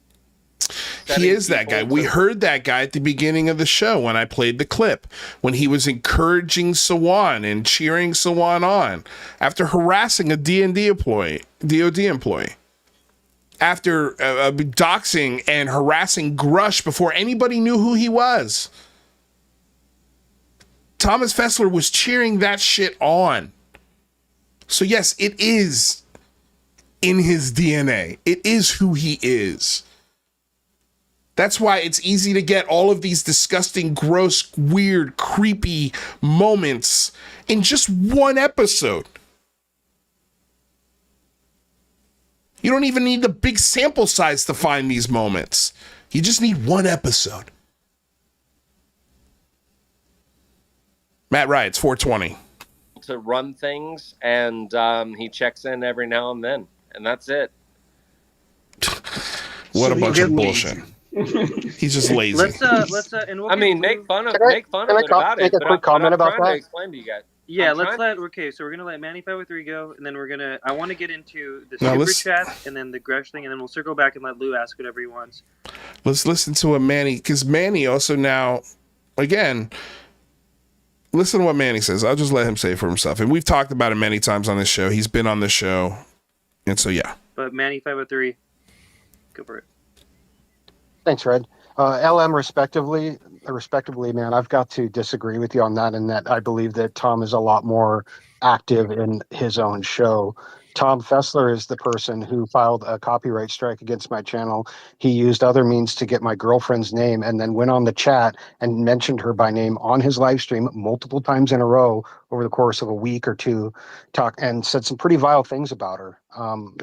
He is that guy. We heard that guy at the beginning of the show when I played the clip, when he was encouraging Sawan and cheering Sawan on after harassing a DOD employee, after doxing and harassing Grush before anybody knew who he was. Thomas Fessler was cheering that shit on. So yes, it is in his DNA. It is who he is. That's why it's easy to get all of these disgusting, gross, weird, creepy moments in just one episode. You don't even need the big sample size to find these moments. You just need one episode. Matt Wright's 420. To run things, and he checks in every now and then, and that's it. What a bunch of bullshit. He's just lazy. Let's and we'll make fun of it about it. Make a quick comment about trying that. to explain to you guys. Yeah, so we're gonna let Manny 503 go, and then I want to get into the Now super chat, and then the Gresh thing, and then we'll circle back and let Lou ask whatever he wants. Let's listen to what Manny, because Manny also now, again, listen to what Manny says. I'll just let him say it for himself. And we've talked about it many times on this show. He's been on this show. And so, yeah. But Manny 503, go for it. Thanks, Red. LM, respectively, man, I've got to disagree with you on that, in that I believe that Tom is a lot more active in his own show. Tom Fessler is the person who filed a copyright strike against my channel. He used other means to get my girlfriend's name and then went on the chat and mentioned her by name on his live stream multiple times in a row over the course of a week or two, and said some pretty vile things about her.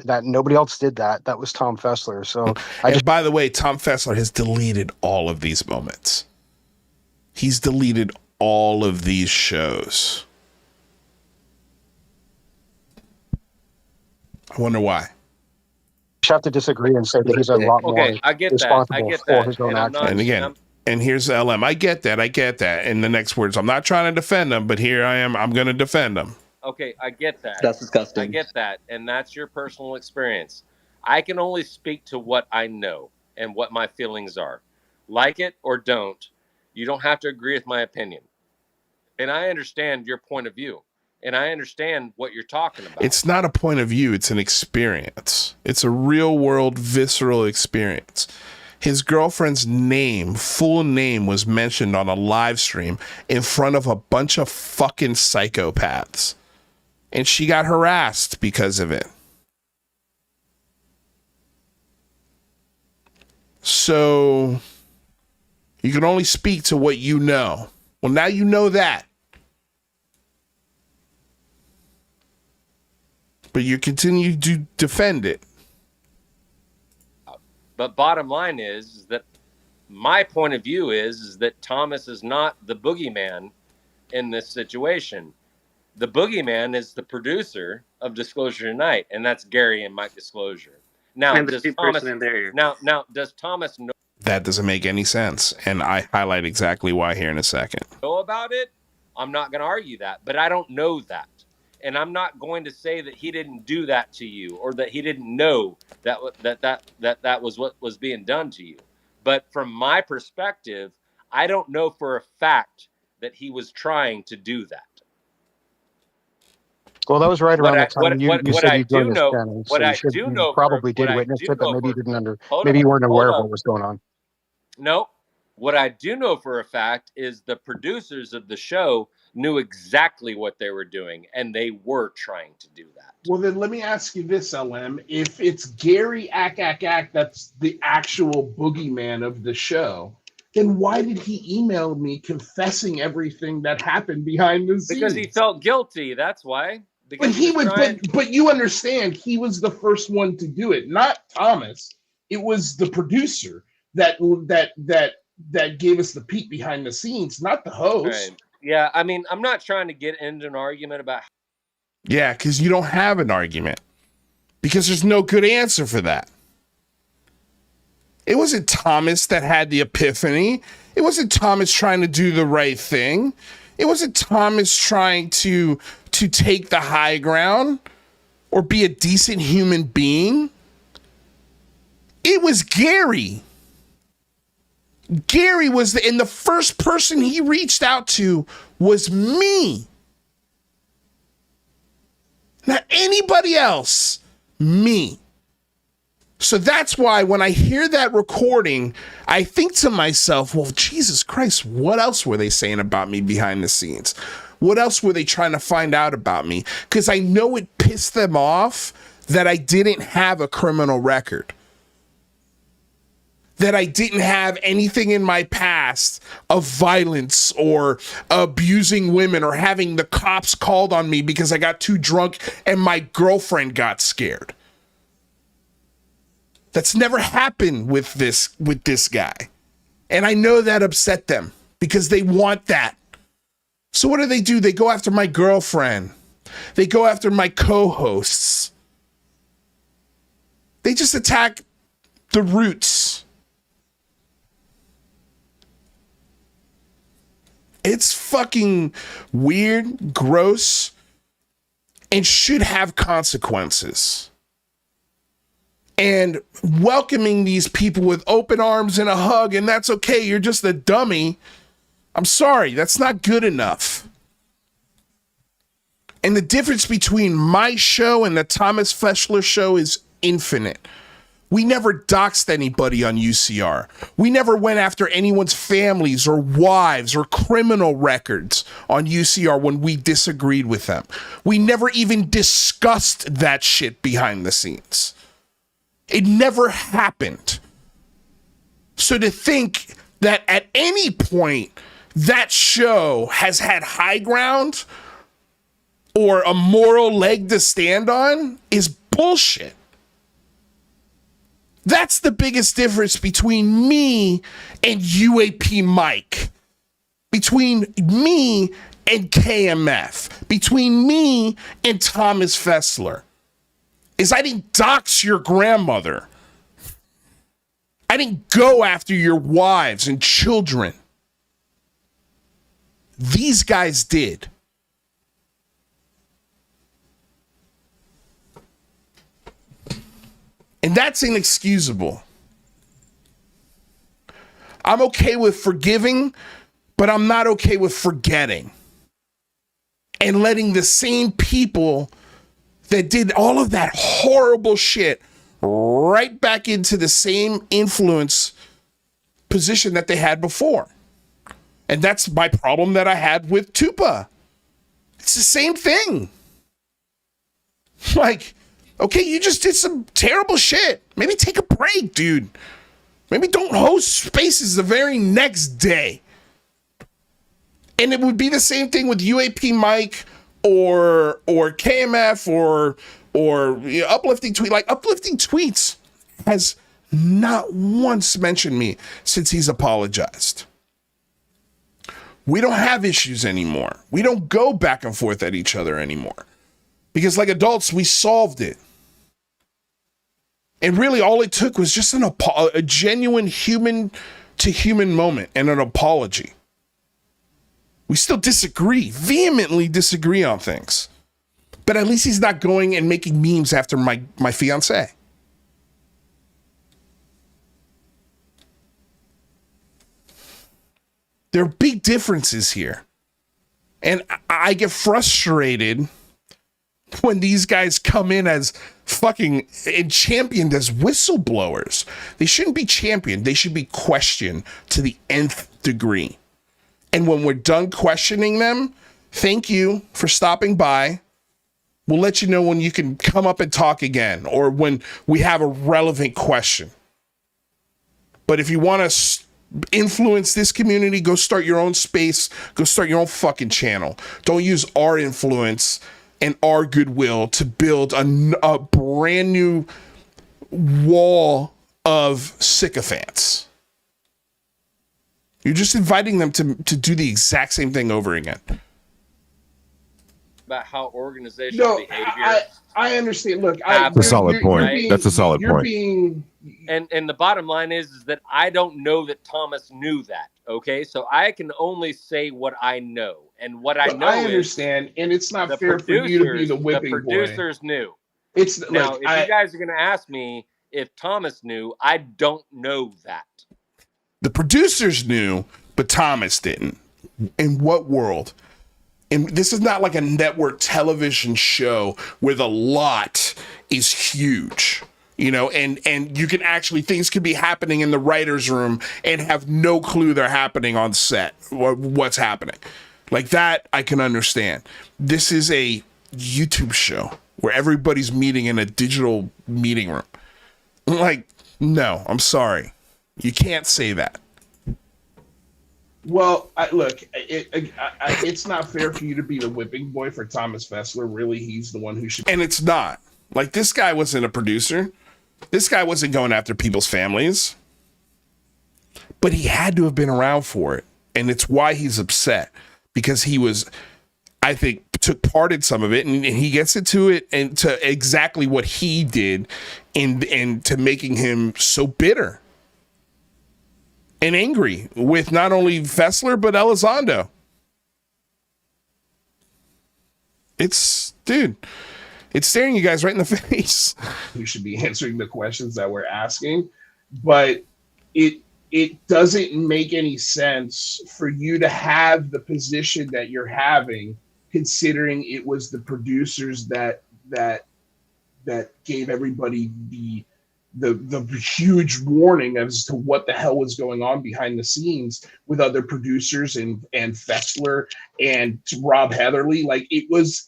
That nobody else did that. That was Tom Fessler. So by the way, Tom Fessler has deleted all of these moments. He's deleted all of these shows. I wonder why. You have to disagree and say that he's a lot more responsible for his own actions. And again, and here's LM. I get that. In the next words, I'm not trying to defend him, but here I am. I'm going to defend him. Okay, I get that. That's disgusting. I get that, and that's your personal experience. I can only speak to what I know and what my feelings are. Like it or don't, you don't have to agree with my opinion. And I understand your point of view. And I understand what you're talking about. It's not a point of view. It's an experience. It's a real world, visceral experience. His girlfriend's full name was mentioned on a live stream in front of a bunch of fucking psychopaths. And she got harassed because of it. So you can only speak to what you know. Well, now you know that. But you continue to defend it. But bottom line is that my point of view is that Thomas is not the boogeyman in this situation. The boogeyman is the producer of Disclosure Tonight, and that's Gary and Mike Disclosure. Now, does Thomas know? That doesn't make any sense, and I highlight exactly why here in a second. Know about it? I'm not going to argue that, but I don't know that. And I'm not going to say that he didn't do that to you, or that he didn't know that was what was being done to you. But from my perspective, I don't know for a fact that he was trying to do that. Well, that was right around the time you said you joined this channel. What I so do know, probably did witness it, but maybe you didn't maybe you weren't aware of what was going on. No, what I do know for a fact is the producers of the show knew exactly what they were doing, and they were trying to do that. Well, then let me ask you this, LM. If it's Gary that's the actual boogeyman of the show, then why did he email me confessing everything that happened behind the scenes? Because he felt guilty, that's why. But you understand, he was the first one to do it, not Thomas. It was the producer that gave us the peek behind the scenes, not the host. Right. Yeah, I mean, I'm not trying to get into an argument about. Yeah, because you don't have an argument. Because there's no good answer for that. It wasn't Thomas that had the epiphany. It wasn't Thomas trying to do the right thing. It wasn't Thomas trying to take the high ground or be a decent human being. It was Gary. Gary was and the first person he reached out to was me. Not anybody else. Me. So that's why when I hear that recording, I think to myself, well, Jesus Christ, what else were they saying about me behind the scenes? What else were they trying to find out about me? Because I know it pissed them off that I didn't have a criminal record. That I didn't have anything in my past of violence or abusing women or having the cops called on me because I got too drunk and my girlfriend got scared. That's never happened with this guy. And I know that upset them because they want that. So what do? They go after my girlfriend. They go after my co-hosts. They just attack the roots. It's fucking weird, gross, and should have consequences. And welcoming these people with open arms and a hug, and that's okay, you're just a dummy. I'm sorry, that's not good enough. And the difference between my show and the Thomas Fessler show is infinite. We never doxed anybody on UCR. We never went after anyone's families or wives or criminal records on UCR when we disagreed with them. We never even discussed that shit behind the scenes. It never happened. So to think that at any point that show has had high ground or a moral leg to stand on is bullshit. That's the biggest difference between me and UAP Mike, between me and KMF, between me and Thomas Fessler, is I didn't dox your grandmother. I didn't go after your wives and children. These guys did. And that's inexcusable. I'm okay with forgiving, but I'm not okay with forgetting. And letting the same people that did all of that horrible shit right back into the same influence position that they had before. And that's my problem that I had with Tupa. It's the same thing. Like, okay, you just did some terrible shit. Maybe take a break, dude. Maybe don't host spaces the very next day. And it would be the same thing with UAP Mike or KMF or you know, Uplifting Tweet. Like, Uplifting Tweets has not once mentioned me since he's apologized. We don't have issues anymore. We don't go back and forth at each other anymore. Because like adults, we solved it. And really all it took was just a genuine human-to-human moment and an apology. We still disagree, vehemently disagree on things. But at least he's not going and making memes after my fiancée. There are big differences here. And I get frustrated when these guys come in as fucking and championed as whistleblowers. They shouldn't be championed. They should be questioned to the nth degree. And when we're done questioning them, thank you for stopping by. We'll let you know when you can come up and talk again or when we have a relevant question. But if you want to influence this community, go start your own space. Go start your own fucking channel. Don't use our influence and our goodwill to build a brand new wall of sycophants. You're just inviting them to do the exact same thing over again. About how organizational behavior. I understand. Look, that's a solid point. That's a solid point. And the bottom line is that I don't know that Thomas knew that. Okay, so I can only say what I know, and what I know. I understand, and it's not fair for you to be the whipping boy. The producers knew. It's now, if you guys are going to ask me if Thomas knew, I don't know that. The producers knew, but Thomas didn't. In what world? And this is not like a network television show where the lot is huge, you know, and you can actually, things could be happening in the writer's room and have no clue they're happening on set, what's happening. Like that, I can understand. This is a YouTube show where everybody's meeting in a digital meeting room. Like, no, I'm sorry. You can't say that. Well, it's not fair for you to be the whipping boy for Thomas Fessler. Really, he's the one who should. And it's not. Like, this guy wasn't a producer. This guy wasn't going after people's families. But he had to have been around for it. And it's why he's upset. because he was, I think, took part in some of it, and he gets into it and to exactly what he did and to making him so bitter and angry with not only Fessler but Elizondo. It's staring you guys right in the face. You should be answering the questions that we're asking, but it doesn't make any sense for you to have the position that you're having, considering it was the producers that gave everybody the huge warning as to what the hell was going on behind the scenes with other producers and Fessler and Rob Heatherly. Like it was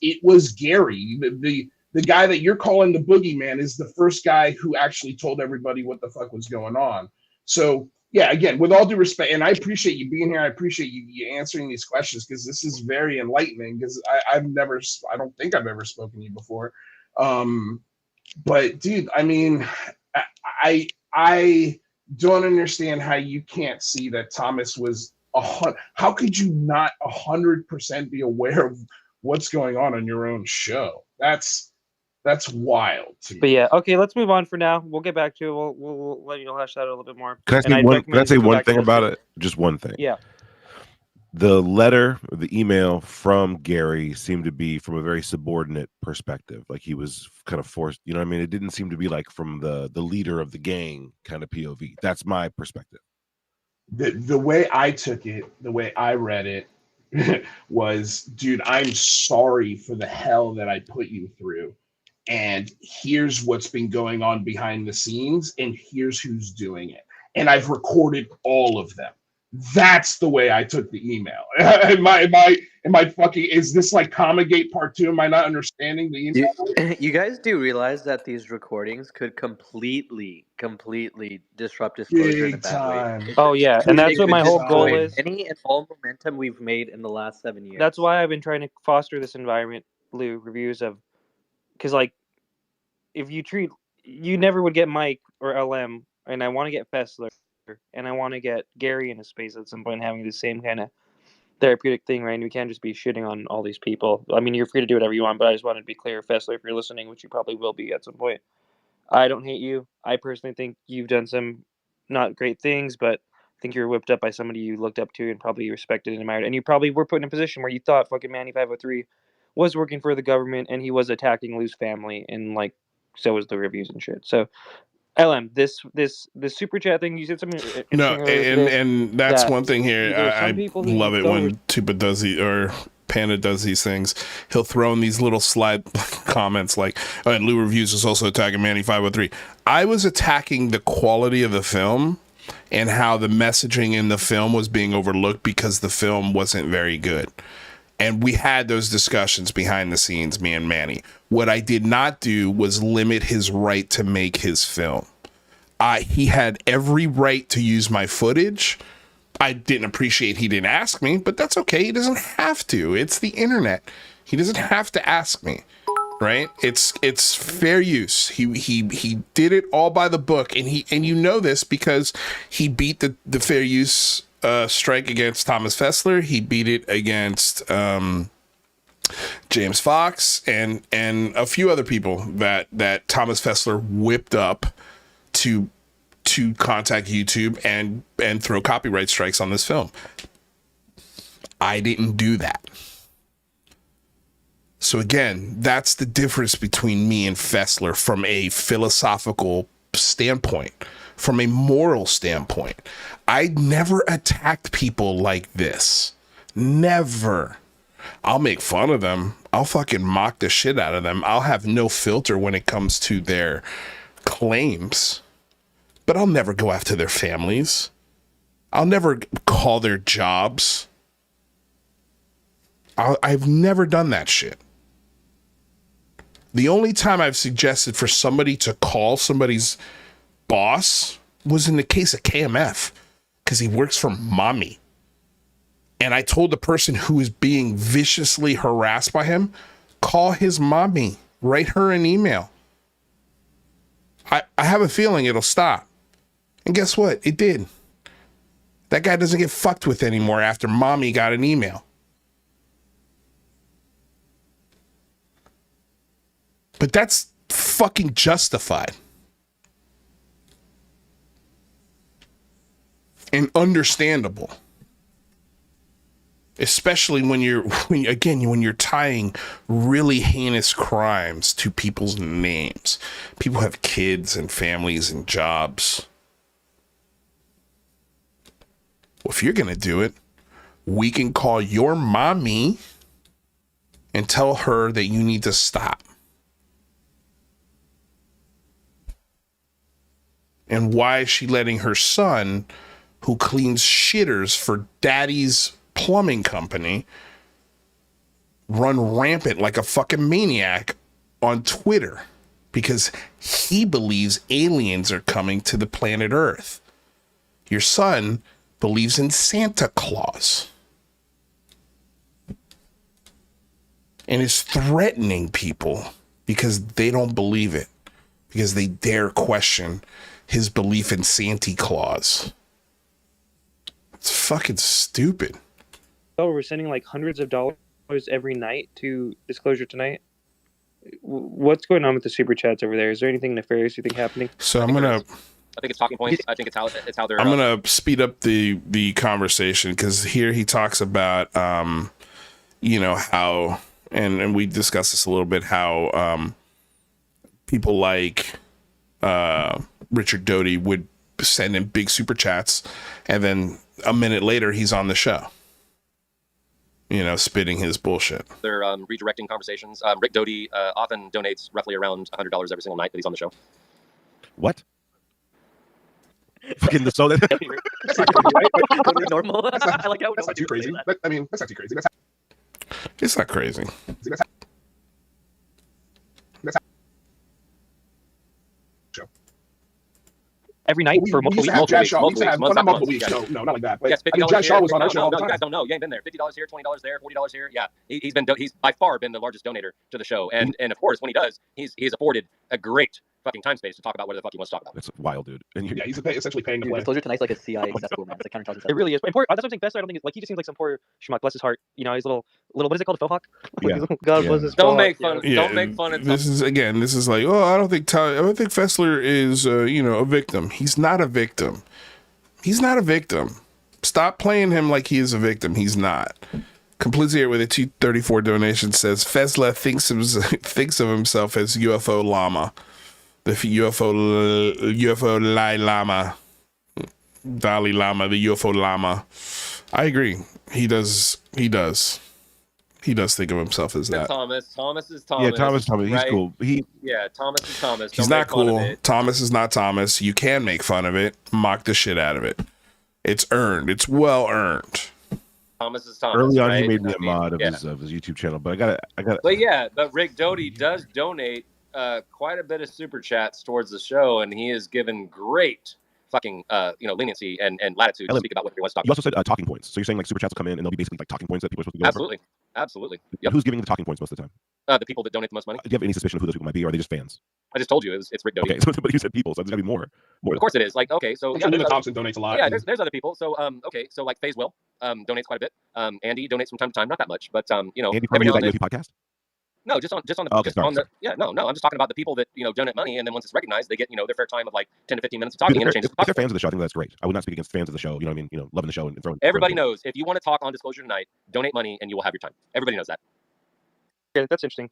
Gary, the guy that you're calling the boogeyman, is the first guy who actually told everybody what the fuck was going on. So yeah, again, with all due respect, and I appreciate you being here. I appreciate you answering these questions, because this is very enlightening, because I don't think I've ever spoken to you before. But dude, I mean, I don't understand how you can't see that Thomas was how could you not 100% be aware of what's going on your own show? That's wild to me. But yeah, okay, let's move on for now. We'll get back to it. We'll let you hash that out a little bit more. Can I say one thing about it? Just one thing. Yeah. The letter, the email from Gary seemed to be from a very subordinate perspective. Like he was kind of forced, you know what I mean? It didn't seem to be like from the leader of the gang kind of POV. That's my perspective. The way I took it, the way I read it was, dude, I'm sorry for the hell that I put you through. And here's what's been going on behind the scenes, and here's who's doing it. And I've recorded all of them. That's the way I took the email. Am I fucking, is this like Comagate Part 2? Am I not understanding the email? You guys do realize that these recordings could completely disrupt disclosure in a bad way. Oh yeah, and that's what my whole goal is. Any and all momentum we've made in the last 7 years. That's why I've been trying to foster this environment, Lou, reviews of, because like, if you never would get Mike or LM, and I want to get Fessler, and I want to get Gary in a space at some point having the same kind of therapeutic thing, right? And we can't just be shitting on all these people. I mean, you're free to do whatever you want, but I just wanted to be clear, Fessler, if you're listening, which you probably will be at some point. I don't hate you. I personally think you've done some not great things, but I think you were whipped up by somebody you looked up to and probably respected and admired. And you probably were put in a position where you thought fucking Manny 503 was working for the government and he was attacking Lou's family, and like, so was the reviews and shit. So LM, this super chat thing, you said something. No, and that's one thing here. I love it when Tupa does or Panda does these things. He'll throw in these little slide comments like, oh, and Lou Reviews is also attacking Manny 503. I was attacking the quality of the film and how the messaging in the film was being overlooked because the film wasn't very good. And we had those discussions behind the scenes, me and Manny. What I did not do was limit his right to make his film. He had every right to use my footage. I didn't appreciate he didn't ask me, but that's okay. He doesn't have to. It's the internet. He doesn't have to ask me, right? It's fair use. He did it all by the book, and you know this because he beat the fair use strike against Thomas Fessler. He beat it against James Fox and a few other people that Thomas Fessler whipped up to contact YouTube and throw copyright strikes on this film. I didn't do that. So again, that's the difference between me and Fessler from a philosophical standpoint, from a moral standpoint. I never attacked people like this. Never. I'll make fun of them. I'll fucking mock the shit out of them. I'll have no filter when it comes to their claims. But I'll never go after their families. I'll never call their jobs. I've never done that shit. The only time I've suggested for somebody to call somebody's boss was in the case of KMF, because he works for mommy. And I told the person who is being viciously harassed by him, call his mommy, write her an email. I have a feeling it'll stop. And guess what? It did. That guy doesn't get fucked with anymore after mommy got an email. But that's fucking justified. And understandable. Especially when you're tying really heinous crimes to people's names. People have kids and families and jobs. Well, if you're going to do it, we can call your mommy and tell her that you need to stop. And why is she letting her son, who cleans shitters for daddy's plumbing company, run rampant like a fucking maniac on Twitter? Because he believes aliens are coming to the planet Earth. Your son believes in Santa Claus and is threatening people because they don't believe it, because they dare question his belief in Santa Claus. It's fucking stupid. Oh, we're sending like hundreds of dollars every night to Disclosure Tonight. What's going on with the super chats over there? Is there anything nefarious you think happening? So I think it's talking points. I think it's how they're. I'm gonna speed up the conversation, because here he talks about how, and we discussed this a little bit, how people like Richard Doty would send in big super chats, and then a minute later he's on the show, spitting his bullshit. They're redirecting conversations. Rick Doty often donates roughly around $100 every single night that he's on the show. What? Fucking the soul. That's not normal. That's not too crazy. That's not too crazy. It's not crazy. Every night for multiple weeks. Multiple weeks. No, not like that. But yes, Jazz Shaw was on our show all the you time. guys don't know. You ain't been there. $50 here, $20 there, $40 here. Yeah, he's by far been the largest donator to the show, and of course when he does, he's afforded a great fucking time space to talk about whatever the fuck he wants to talk about. It's wild, dude. And yeah, he's essentially paying to play. Disclosure Tonight's like a CIA accessible man. It's like counterintelligence. It really is. And poor, that's what I'm saying. Fessler, I don't think it's like, he just seems like some poor schmuck. Bless his heart. He's little. What is it called? A faux hawk? Yeah. God bless his. Don't make fun. Don't make fun of. This is like, I don't think Fessler is a victim. He's not a victim. He's not a victim. Stop playing him like he is a victim. He's not. Completely here with a 234 donation says Fessler thinks of himself as UFO llama. The UFO Dalai Lama, the UFO llama. I agree. He does think of himself as that. Thomas is Thomas. Yeah, Thomas. Right? He's cool. Thomas is Thomas. He's not cool. Thomas is not Thomas. You can make fun of it, mock the shit out of it. It's earned. It's well earned. Thomas is Thomas. Early on, right? he made me a mod of his YouTube channel, but I got. But Rick Doty does donate quite a bit of super chats towards the show, and he has given great fucking leniency and latitude to speak about what he wants to talk You about. also said talking points, so you're saying like super chats will come in and they'll be basically like talking points that people are supposed to go over? Absolutely. Yep. Who's giving the talking points most of the time? The people that donate the most money. Do you have any suspicion of who those people might be, or are they just fans? I just told you it's Rick Doty. Okay, but you said people, so there's gotta be more. Of course it is. Like, okay, so Linda Thompson donates a lot. Yeah, there's other people. So so like FaZe Will donates quite a bit. Andy donates from time to time, not that much, but Andy every now from and the then. podcast. No, just on the I'm just talking about the people that donate money, and then once it's recognized, they get their fair time of like 10 to 15 minutes of talking, and it changes. If they're fans of the show, I think that's great. I would not speak against fans of the show. You know what I mean? Loving the show and throwing. Everybody knows if you want to talk on Disclosure Tonight, donate money, and you will have your time. Everybody knows that. Okay, that's interesting.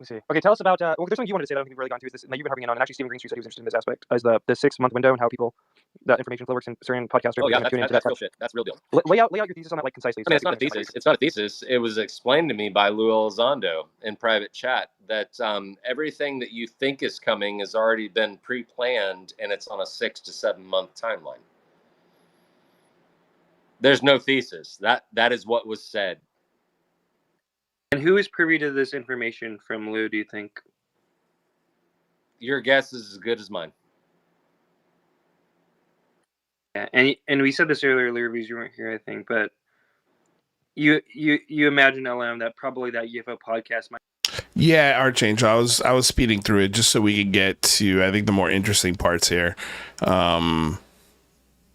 Let's see. Okay, tell us about. There's something you wanted to say that I don't think we've really gone through. This that you've been harping in on, and actually Stephen Greenstreet said he was interested in this aspect as the 6-month window and how people that information flow works in certain podcasts. Oh yeah, that's real shit. That's real deal. Lay out your thesis on that concisely. I mean, it's not a thesis. It's not a thesis. It was explained to me by Lue Elizondo in private chat that everything that you think is coming has already been pre-planned, and it's on a 6 to 7 month timeline. There's no thesis. That is what was said. And who is privy to this information from Lue, do you think? Your guess is as good as mine. Yeah, and we said this earlier, Lue, because you weren't here, I think, but you imagine, LM, that probably that UFO podcast might. Yeah, Archangel. I was speeding through it just so we could get to, I think, the more interesting parts here,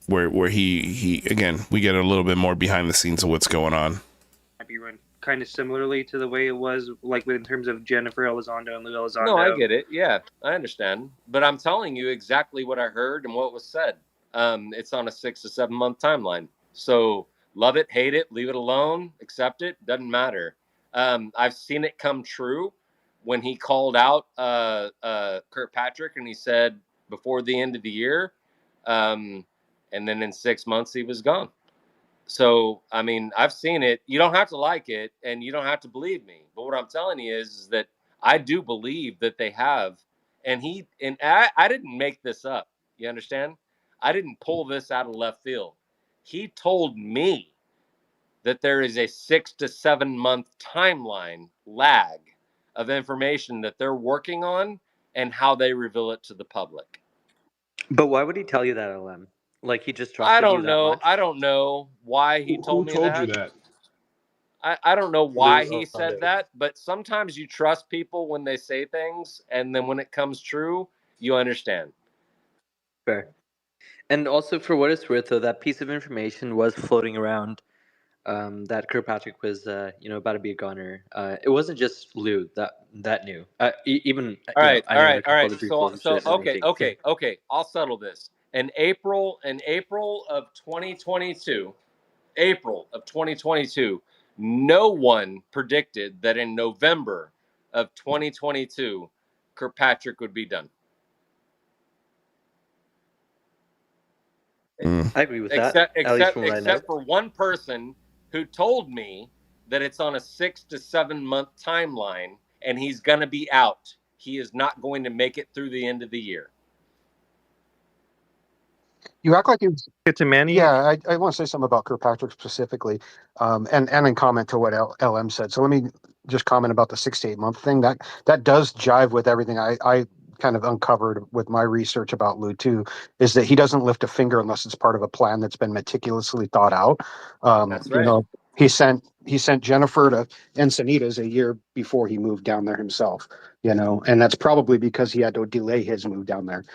where he again, we get a little bit more behind the scenes of what's going on. Might be run kind of similarly to the way it was, like in terms of Jennifer Elizondo and Lue Elizondo. No, I get it. Yeah, I understand. But I'm telling you exactly what I heard and what was said. It's on a 6 to 7 month timeline. So love it, hate it, leave it alone, accept it, doesn't matter. I've seen it come true when he called out Kirkpatrick and he said before the end of the year, and then in 6 months he was gone. So, I mean, I've seen it. You don't have to like it and you don't have to believe me. But what I'm telling you is that I do believe that they have. And I didn't make this up. You understand? I didn't pull this out of left field. He told me that there is a 6 to 7 month timeline lag of information that they're working on and how they reveal it to the public. But why would he tell you that, LM? Like he just trusted I you don't that know. much? I don't know why he told me Who told that. you that? I don't know why Lue he said Elizondo. that, but sometimes you trust people when they say things, and then when it comes true, you understand. Fair. And also, for what it's worth, though, that piece of information was floating around that Kirkpatrick was, about to be a gunner. It wasn't just Lou that knew. Even All right, I all know right, a all couple right. other So, people that know things. okay. I'll settle this. In April of 2022, no one predicted that in November of 2022, Kirkpatrick would be done. I agree with that. At least from what I know. Except for one person who told me that it's on a 6 to 7 month timeline and he's going to be out. He is not going to make it through the end of the year. You act like you. Get to Manny. Yeah, I want to say something about Kirkpatrick specifically, and in comment to what LM said. So let me just comment about the 6 to 8 month thing. That does jive with everything I kind of uncovered with my research about Lou too. Is that he doesn't lift a finger unless it's part of a plan that's been meticulously thought out. That's right. He sent Jennifer to Encinitas a year before he moved down there himself. And that's probably because he had to delay his move down there.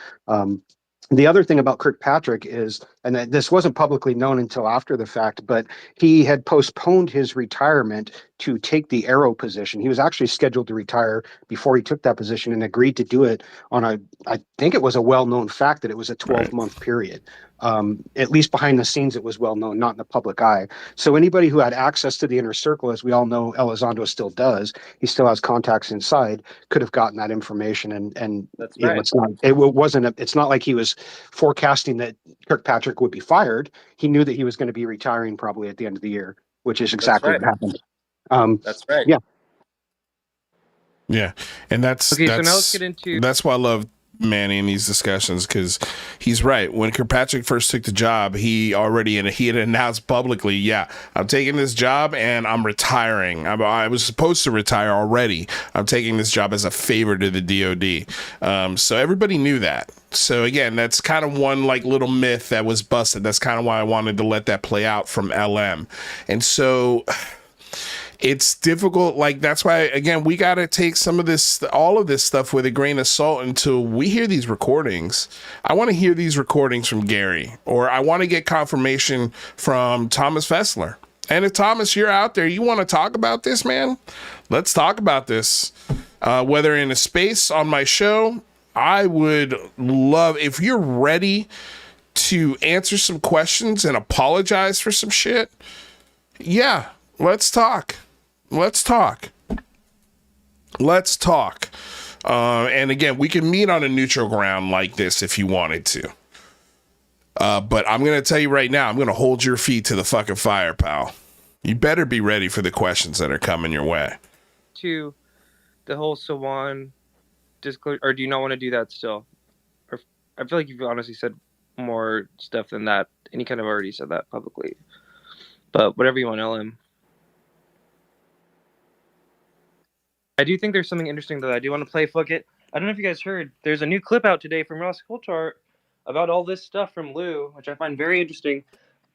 The other thing about Kirkpatrick is, and this wasn't publicly known until after the fact, but he had postponed his retirement to take the arrow position. He was actually scheduled to retire before he took that position and agreed to do it on I think it was a well-known fact that it was a 12-month period. At least behind the scenes, it was well known, not in the public eye. So anybody who had access to the inner circle, as we all know, Elizondo still does, he still has contacts inside, could have gotten that information. And That's you know, right. it's not like he was forecasting that Kirkpatrick would be fired. He knew that he was going to be retiring probably at the end of the year, which is exactly what happened. That's right. Yeah. Yeah, and that's Okay, so now let's get into. That's why I love Manny in these discussions, because he's right. When Kirkpatrick first took the job, he had announced publicly, "Yeah, I'm taking this job and I'm retiring. I was supposed to retire already. I'm taking this job as a favor to the DoD." So everybody knew that. So again, that's kind of one like little myth that was busted. That's kind of why I wanted to let that play out from LM, and so. It's difficult. Like, that's why, again, we got to take all of this stuff with a grain of salt until we hear these recordings. I want to hear these recordings from Gary, or I want to get confirmation from Thomas Fessler. And if Thomas, you're out there, you want to talk about this, man, let's talk about this. Whether in a space on my show, I would love, if you're ready to answer some questions and apologize for some shit. Yeah, let's talk. Let's talk. And again, we can meet on a neutral ground like this if you wanted to. But I'm going to tell you right now, I'm going to hold your feet to the fucking fire, pal. You better be ready for the questions that are coming your way. To the whole Sawan disclosure, or do you not want to do that still? Or I feel like you've honestly said more stuff than that, and you kind of already said that publicly. But whatever you want, LM. I do think there's something interesting that I do want to play. Fuck it. I don't know if you guys heard. There's a new clip out today from Ross Coulthard about all this stuff from Lou, which I find very interesting.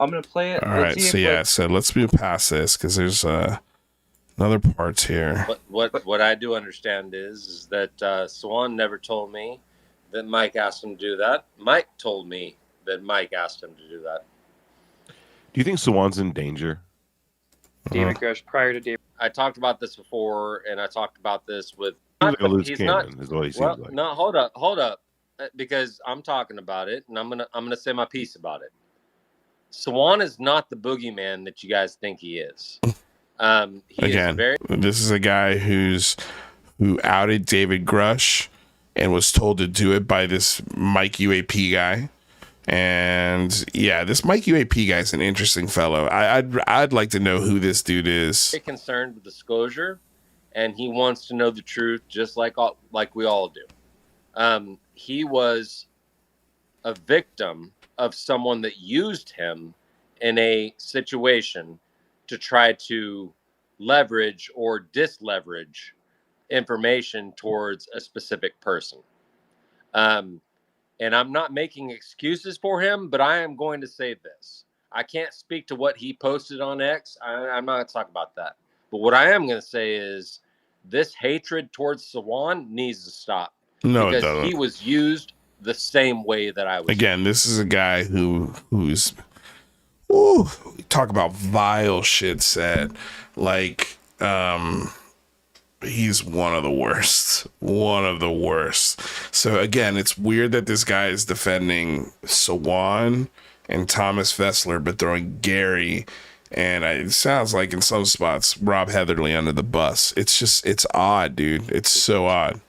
I'm gonna play it. All right. So let's move past this because there's another part here. What I do understand is that Swan never told me that Mike asked him to do that. Mike told me that Mike asked him to do that. Do you think Swan's in danger? David Grush prior to David. I talked about this before, and I talked about this with. Like a loose He's cannon not. is what he Well, seems like. no, hold up, because I'm talking about it, and I'm gonna say my piece about it. Swan is not the boogeyman that you guys think he is. This is a guy who outed David Grush and was told to do it by this Mike UAP guy. And yeah, this Mike UAP guy is an interesting fellow. I'd like to know who this dude is. Very concerned with disclosure, and he wants to know the truth, just like we all do. He was a victim of someone that used him in a situation to try to leverage or disleverage information towards a specific person. And I'm not making excuses for him, but I am going to say this. I can't speak to what he posted on X. I'm not going to talk about that. But what I am going to say is this hatred towards Sawan needs to stop. No, it because doesn't. He was used the same way that I was. Again, this is a guy who's talk about vile shit said. Like, he's one of the worst. One of the worst. So again, it's weird that this guy is defending Sawan and Thomas Fessler, but throwing Gary and it sounds like in some spots Rob Heatherly under the bus. It's odd, dude. It's so odd.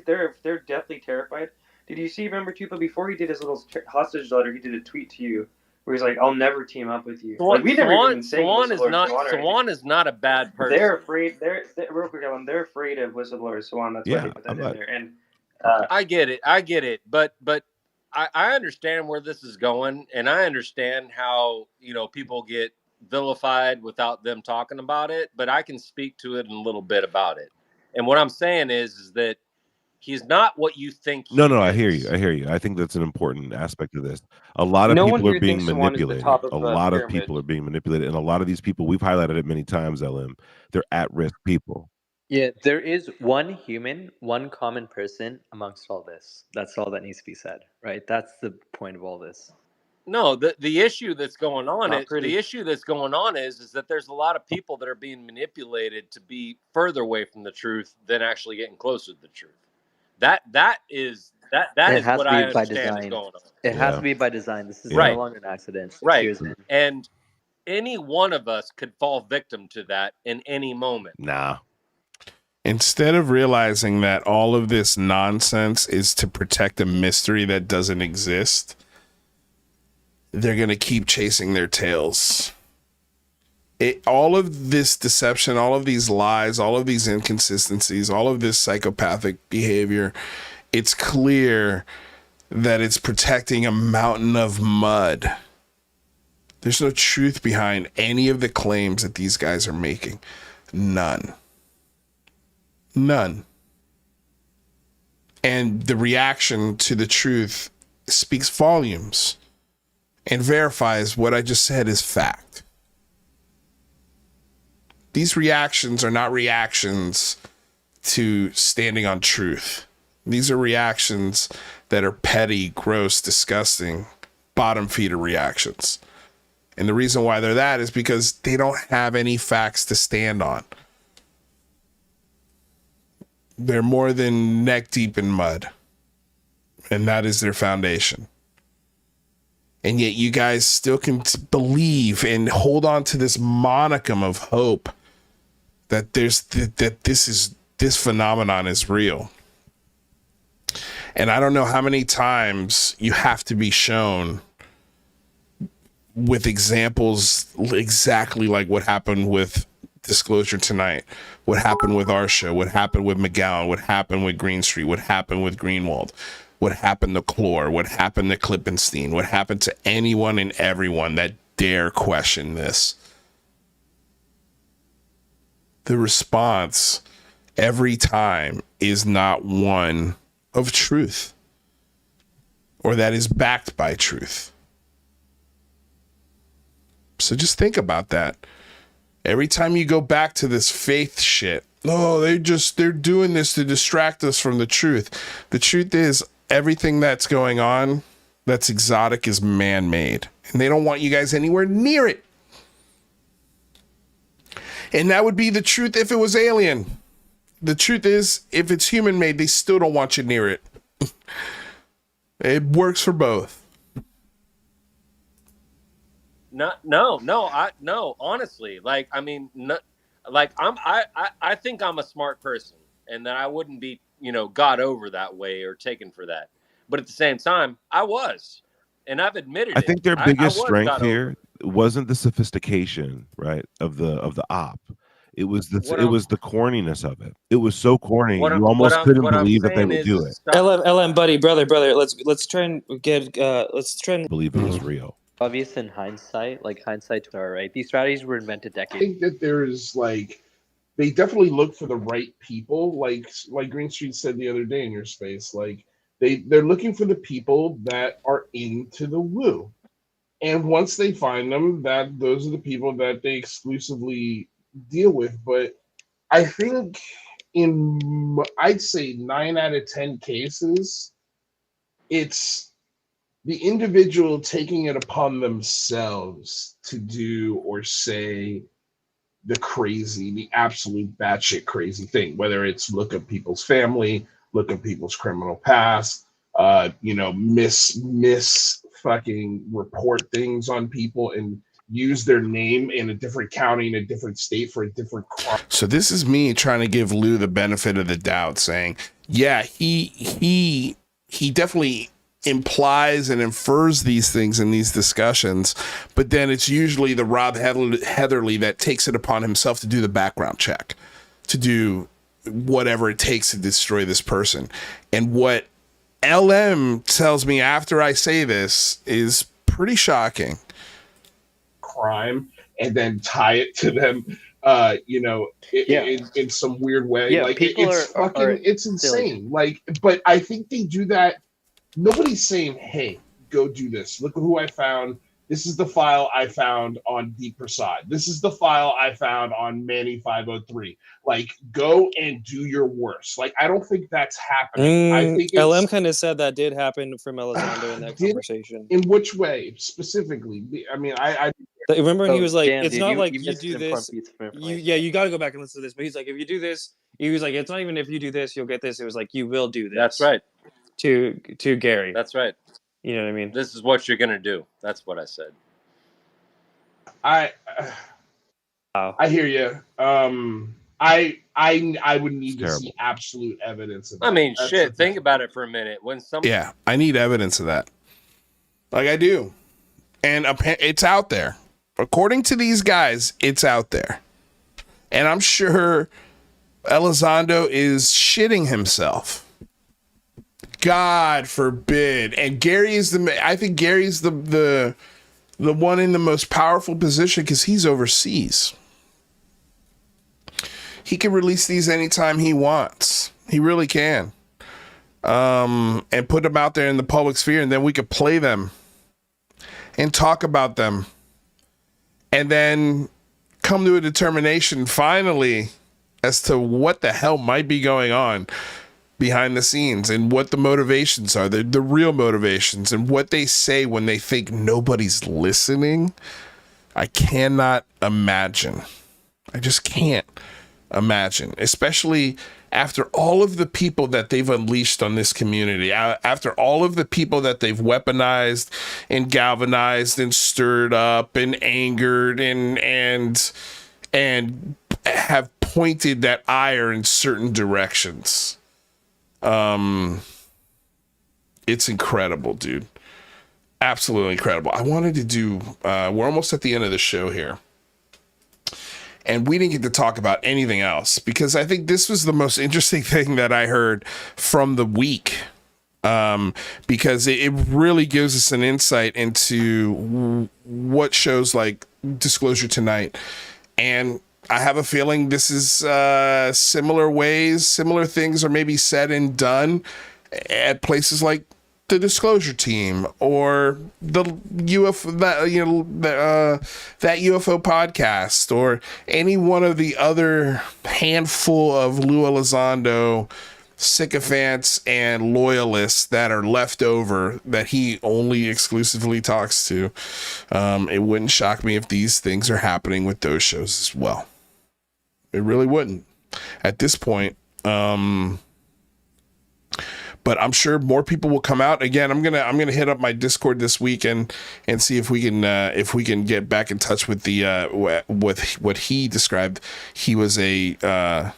They're deathly terrified. Did you see? Remember, Tupa, before he did his little hostage letter, he did a tweet to you where he's like, "I'll never team up with you." Swan, Like, we never even saying Swan is not a bad person. They're afraid. Real quick, Ellen. They're afraid of whistleblowers. Swan. That's why they put that in there. And I get it. But I understand where this is going, and I understand how people get vilified without them talking about it. But I can speak to it in a little bit about it. And what I'm saying is that he's not what you think. No, I hear you. I think that's an important aspect of this. A lot of people are being manipulated. A lot of people are being manipulated, and a lot of these people, we've highlighted it many times, LM, they're at-risk people. Yeah, there is one human, one common person amongst all this. That's all that needs to be said, right? That's the point of all this. No, the issue that's going on is that there's a lot of people that are being manipulated to be further away from the truth than actually getting closer to the truth. That is what I understand is going on. It has to be by design. This is Right. no longer an accident. Right. Excuse me. And any one of us could fall victim to that in any moment. Nah. Instead of realizing that all of this nonsense is to protect a mystery that doesn't exist, they're going to keep chasing their tails. All of this deception, all of these lies, all of these inconsistencies, all of this psychopathic behavior, it's clear that it's protecting a mountain of mud. There's no truth behind any of the claims that these guys are making. None. And the reaction to the truth speaks volumes and verifies what I just said is fact. These reactions are not reactions to standing on truth. These are reactions that are petty, gross, disgusting, bottom feeder reactions. And the reason why they're that is because they don't have any facts to stand on. They're more than neck deep in mud. And that is their foundation. And yet you guys still can believe and hold on to this monicum of hope that this phenomenon is real. And I don't know how many times you have to be shown with examples exactly like what happened with Disclosure Tonight, what happened with our show, what happened with McGowan, what happened with Green Street, what happened with Greenwald, what happened to Clore, what happened to Klippenstein, what happened to anyone and everyone that dare question this. The response every time is not one of truth or that is backed by truth. So just think about that. Every time you go back to this faith shit, they're doing this to distract us from the truth. The truth is everything that's going on that's exotic is man-made, and they don't want you guys anywhere near it. And that would be the truth if it was alien. The truth is, if it's human made, they still don't want you near it. It works for both. No, honestly, like, I mean, like I think I'm a smart person and that I wouldn't be, got over that way or taken for that. But at the same time, I was, and I've admitted I it. think their I biggest was strength got over. here wasn't the sophistication, right, of the op. It was the corniness of it. It was so corny. You almost couldn't believe that they would do it. LM, buddy, brother. Let's try and get. Let's try and believe it was real. Obvious in hindsight, like hindsight, right? These strategies were invented I decades. think that there's like, they definitely look for the right people. Like Green Street said the other day in your space, like they're looking for the people that are into the woo. And once they find them, those are the people that they exclusively deal with. But I think I'd say 9 out of 10 cases, it's the individual taking it upon themselves to do or say the absolute batshit crazy thing, whether it's look at people's family, look at people's criminal past, miss fucking report things on people and use their name in a different county in a different state for a different crime. So this is me trying to give Lou the benefit of the doubt, saying, yeah, he definitely implies and infers these things in these discussions, but then it's usually the Rob Heatherly that takes it upon himself to do the background check, to do whatever it takes to destroy this person. And what LM tells me after I say this is pretty shocking. Crime and then tie it to them, in some weird way. Yeah, like people it's insane. Like, but I think they do that. Nobody's saying, "Hey, go do this. Look at who I found. This is the file I found on Deep Prasad. This is the file I found on Manny 503. Like, go and do your worst." Like, I don't think that's happening. I think LM kind of said that did happen from Elizondo in that conversation. In which way specifically? I mean, I remember when he was like, "It's dude, not you like you missed do an important this. piece of information. You got to go back and listen to this." But he's like, "If you do this," he was like, "It's not even if you do this, you'll get this." It was like, "You will do this." That's right. To Gary. That's right. You know what I mean? This is what you're gonna do. That's what I said. I hear you. I would need to see absolute evidence of that. I mean, shit. Think about it for a minute. When somebody, Yeah, I need evidence of that. Like I do. And it's out there. According to these guys, it's out there. And I'm sure Elizondo is shitting himself. God forbid. And Gary is I think Gary's the one in the most powerful position because he's overseas. He can release these anytime he wants. He really can. And put them out there in the public sphere, and then we could play them and talk about them. And then come to a determination finally as to what the hell might be going on behind the scenes and what the motivations are, the real motivations, and what they say when they think nobody's listening. I cannot imagine. I just can't imagine, especially after all of the people that they've unleashed on this community, after all of the people that they've weaponized and galvanized and stirred up and angered and have pointed that ire in certain directions. It's incredible, dude. Absolutely incredible. I wanted to do, we're almost at the end of the show here. And we didn't get to talk about anything else because I think this was the most interesting thing that I heard from the week. Because it really gives us an insight into what shows like Disclosure Tonight. And I have a feeling this is similar things are maybe said and done at places like the Disclosure Team or the UFO, that UFO podcast, or any one of the other handful of Lue Elizondo sycophants and loyalists that are left over that he only exclusively talks to. It wouldn't shock me if these things are happening with those shows as well. It really wouldn't at this point. But I'm sure more people will come out. Again, I'm gonna hit up my Discord this week and see if we can get back in touch with the with what he described. He was a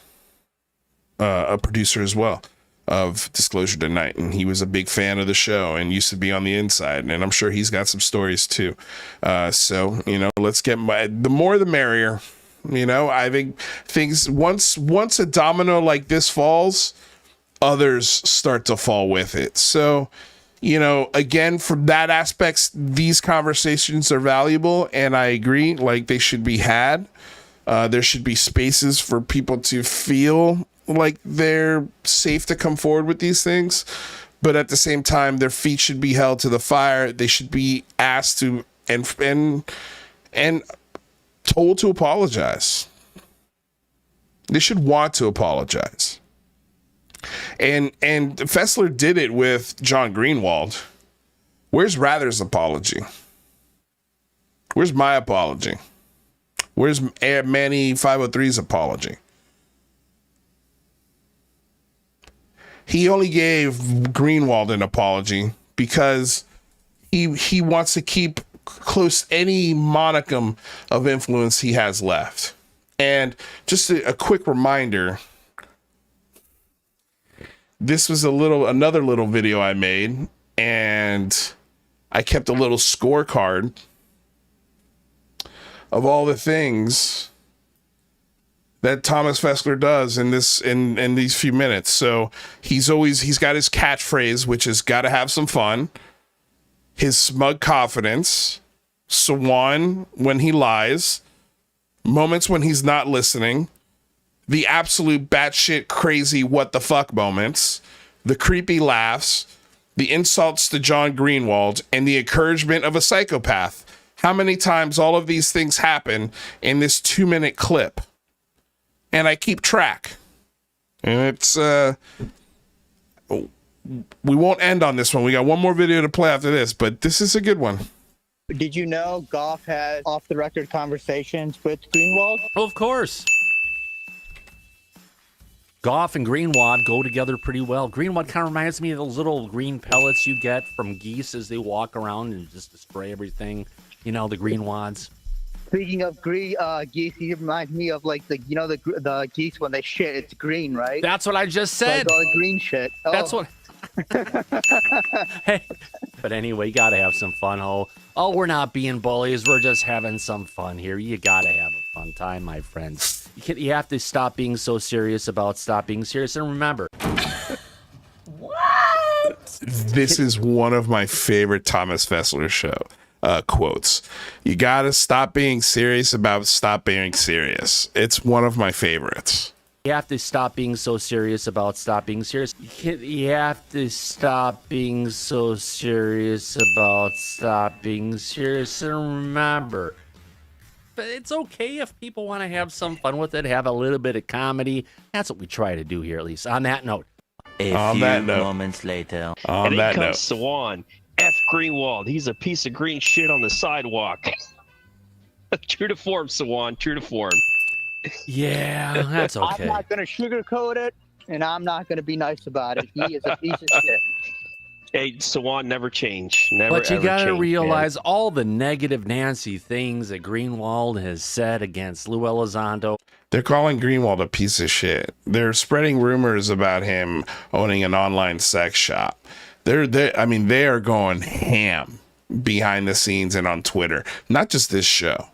producer as well of Disclosure Tonight, and he was a big fan of the show and used to be on the inside. And I'm sure he's got some stories too. So let's get the more the merrier. I think things once a domino like this falls, others start to fall with it. So, again, from that aspect, these conversations are valuable, and I agree, like, they should be had. There should be spaces for people to feel like they're safe to come forward with these things, but at the same time, their feet should be held to the fire. They should be asked to and told to apologize. They should want to apologize. And Fessler did it with John Greenwald. Where's Rather's apology? Where's my apology? Where's Manny 503's apology? He only gave Greenwald an apology because he wants to keep close any modicum of influence he has left. And just a quick reminder, this was another little video I made, and I kept a little scorecard of all the things that Thomas Fessler does in these few minutes. So he's got his catchphrase, which is gotta have some fun, his smug confidence, Swan when he lies, moments when he's not listening, the absolute batshit crazy what the fuck moments, the creepy laughs, the insults to John Greenwald, and the encouragement of a psychopath. How many times all of these things happen in this 2-minute clip? And I keep track. And it's we won't end on this one. We got one more video to play after this, but this is a good one. Did you know Goff has off-the-record conversations with Greenwald? Oh, of course. Goff and Greenwald go together pretty well. Greenwald kind of reminds me of those little green pellets you get from geese as they walk around and just destroy everything. The Greenwads. Speaking of geese, he reminds me of like the geese when they shit. It's green, right? That's what I just said. Like all the green shit. Oh. That's what. Hey, but anyway, you gotta have some fun. Oh, we're not being bullies. We're just having some fun here. You gotta have a fun time, my friends. You have to stop being so serious about stop being serious. And remember, what? This is one of my favorite Thomas Fessler show quotes. You gotta stop being serious about stop being serious. It's one of my favorites. You have to stop being so serious about stop being serious. You have to stop being so serious about stop being serious. And remember, but it's okay if people want to have some fun with it, have a little bit of comedy. That's what we try to do here, at least. On that note. A few moments later. On that note. Swan. F. Greenwald. He's a piece of green shit on the sidewalk. True to form, Swan. True to form. Yeah, that's okay. I'm not going to sugarcoat it, and I'm not going to be nice about it. He is a piece of shit. Hey, Swan, never change. Never, but you got to realize man. all the negative Nancy things that Greenwald has said against Lue Elizondo. They're calling Greenwald a piece of shit. They're spreading rumors about him owning an online sex shop. They are going ham behind the scenes and on Twitter. Not just this show.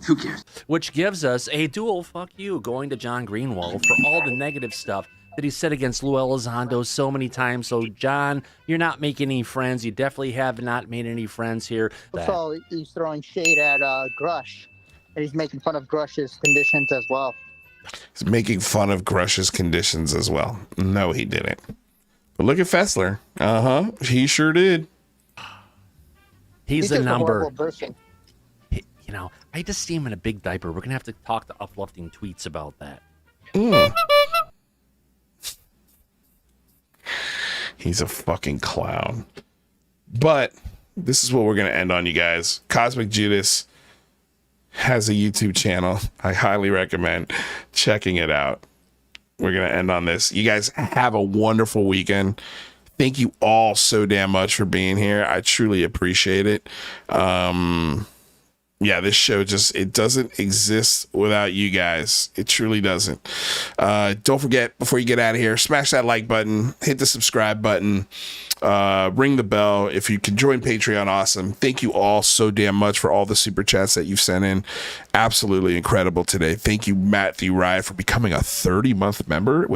Who cares? Which gives us a dual fuck you going to John Greenwald for all the negative stuff that he said against Lue Elizondo so many times. So, John, you're not making any friends. You definitely have not made any friends here. So he's throwing shade at Grush, and he's making fun of Grush's conditions as well. He's making fun of Grush's conditions as well. No, he didn't. But look at Fessler. He sure did. He's a number. I just see him in a big diaper. We're going to have to talk to uplifting tweets about that. He's a fucking clown. But this is what we're going to end on, you guys. Cosmic Judas has a YouTube channel. I highly recommend checking it out. We're going to end on this. You guys have a wonderful weekend. Thank you all so damn much for being here. I truly appreciate it. Yeah, this show it doesn't exist without you guys. It truly doesn't. Don't forget, before you get out of here, smash that like button, hit the subscribe button, ring the bell. If you can join Patreon, awesome. Thank you all so damn much for all the super chats that you've sent in. Absolutely incredible today. Thank you, Matthew Rye, for becoming a 30-month member.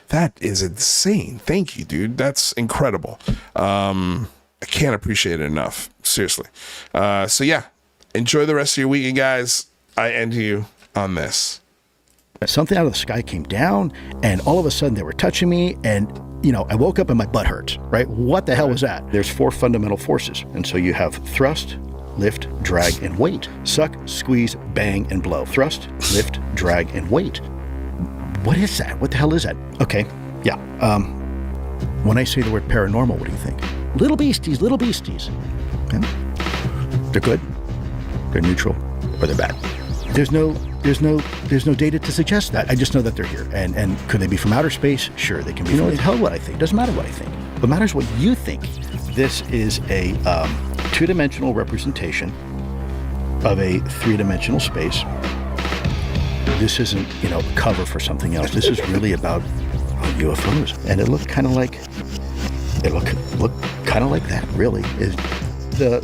That is insane. Thank you, dude. That's incredible. I can't appreciate it enough. Seriously. So yeah. Enjoy the rest of your weekend, guys. I end you on this. Something out of the sky came down, and all of a sudden they were touching me, and, I woke up and my butt hurts, right? What the hell was that? There's 4 fundamental forces, and so you have thrust, lift, drag, and weight. Suck, squeeze, bang, and blow. Thrust, lift, drag, and weight. What is that? What the hell is that? Okay, yeah. When I say the word paranormal, what do you think? Little beasties, little beasties. Okay. They're good. They're neutral, or they're bad. There's no data to suggest that. I just know that they're here. And could they be from outer space? Sure, they can be. From the hell what I think. Doesn't matter what I think. What matters what you think. This is a 2-dimensional representation of a 3-dimensional space. This isn't, a cover for something else. This is really about UFOs, and it looked kind of like that. Really, is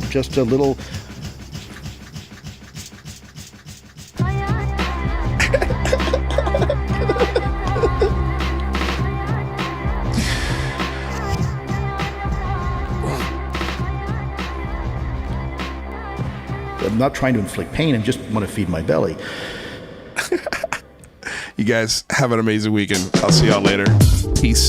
just a little. I'm not trying to inflict pain. I just want to feed my belly. You guys have an amazing weekend. I'll see y'all later. Peace.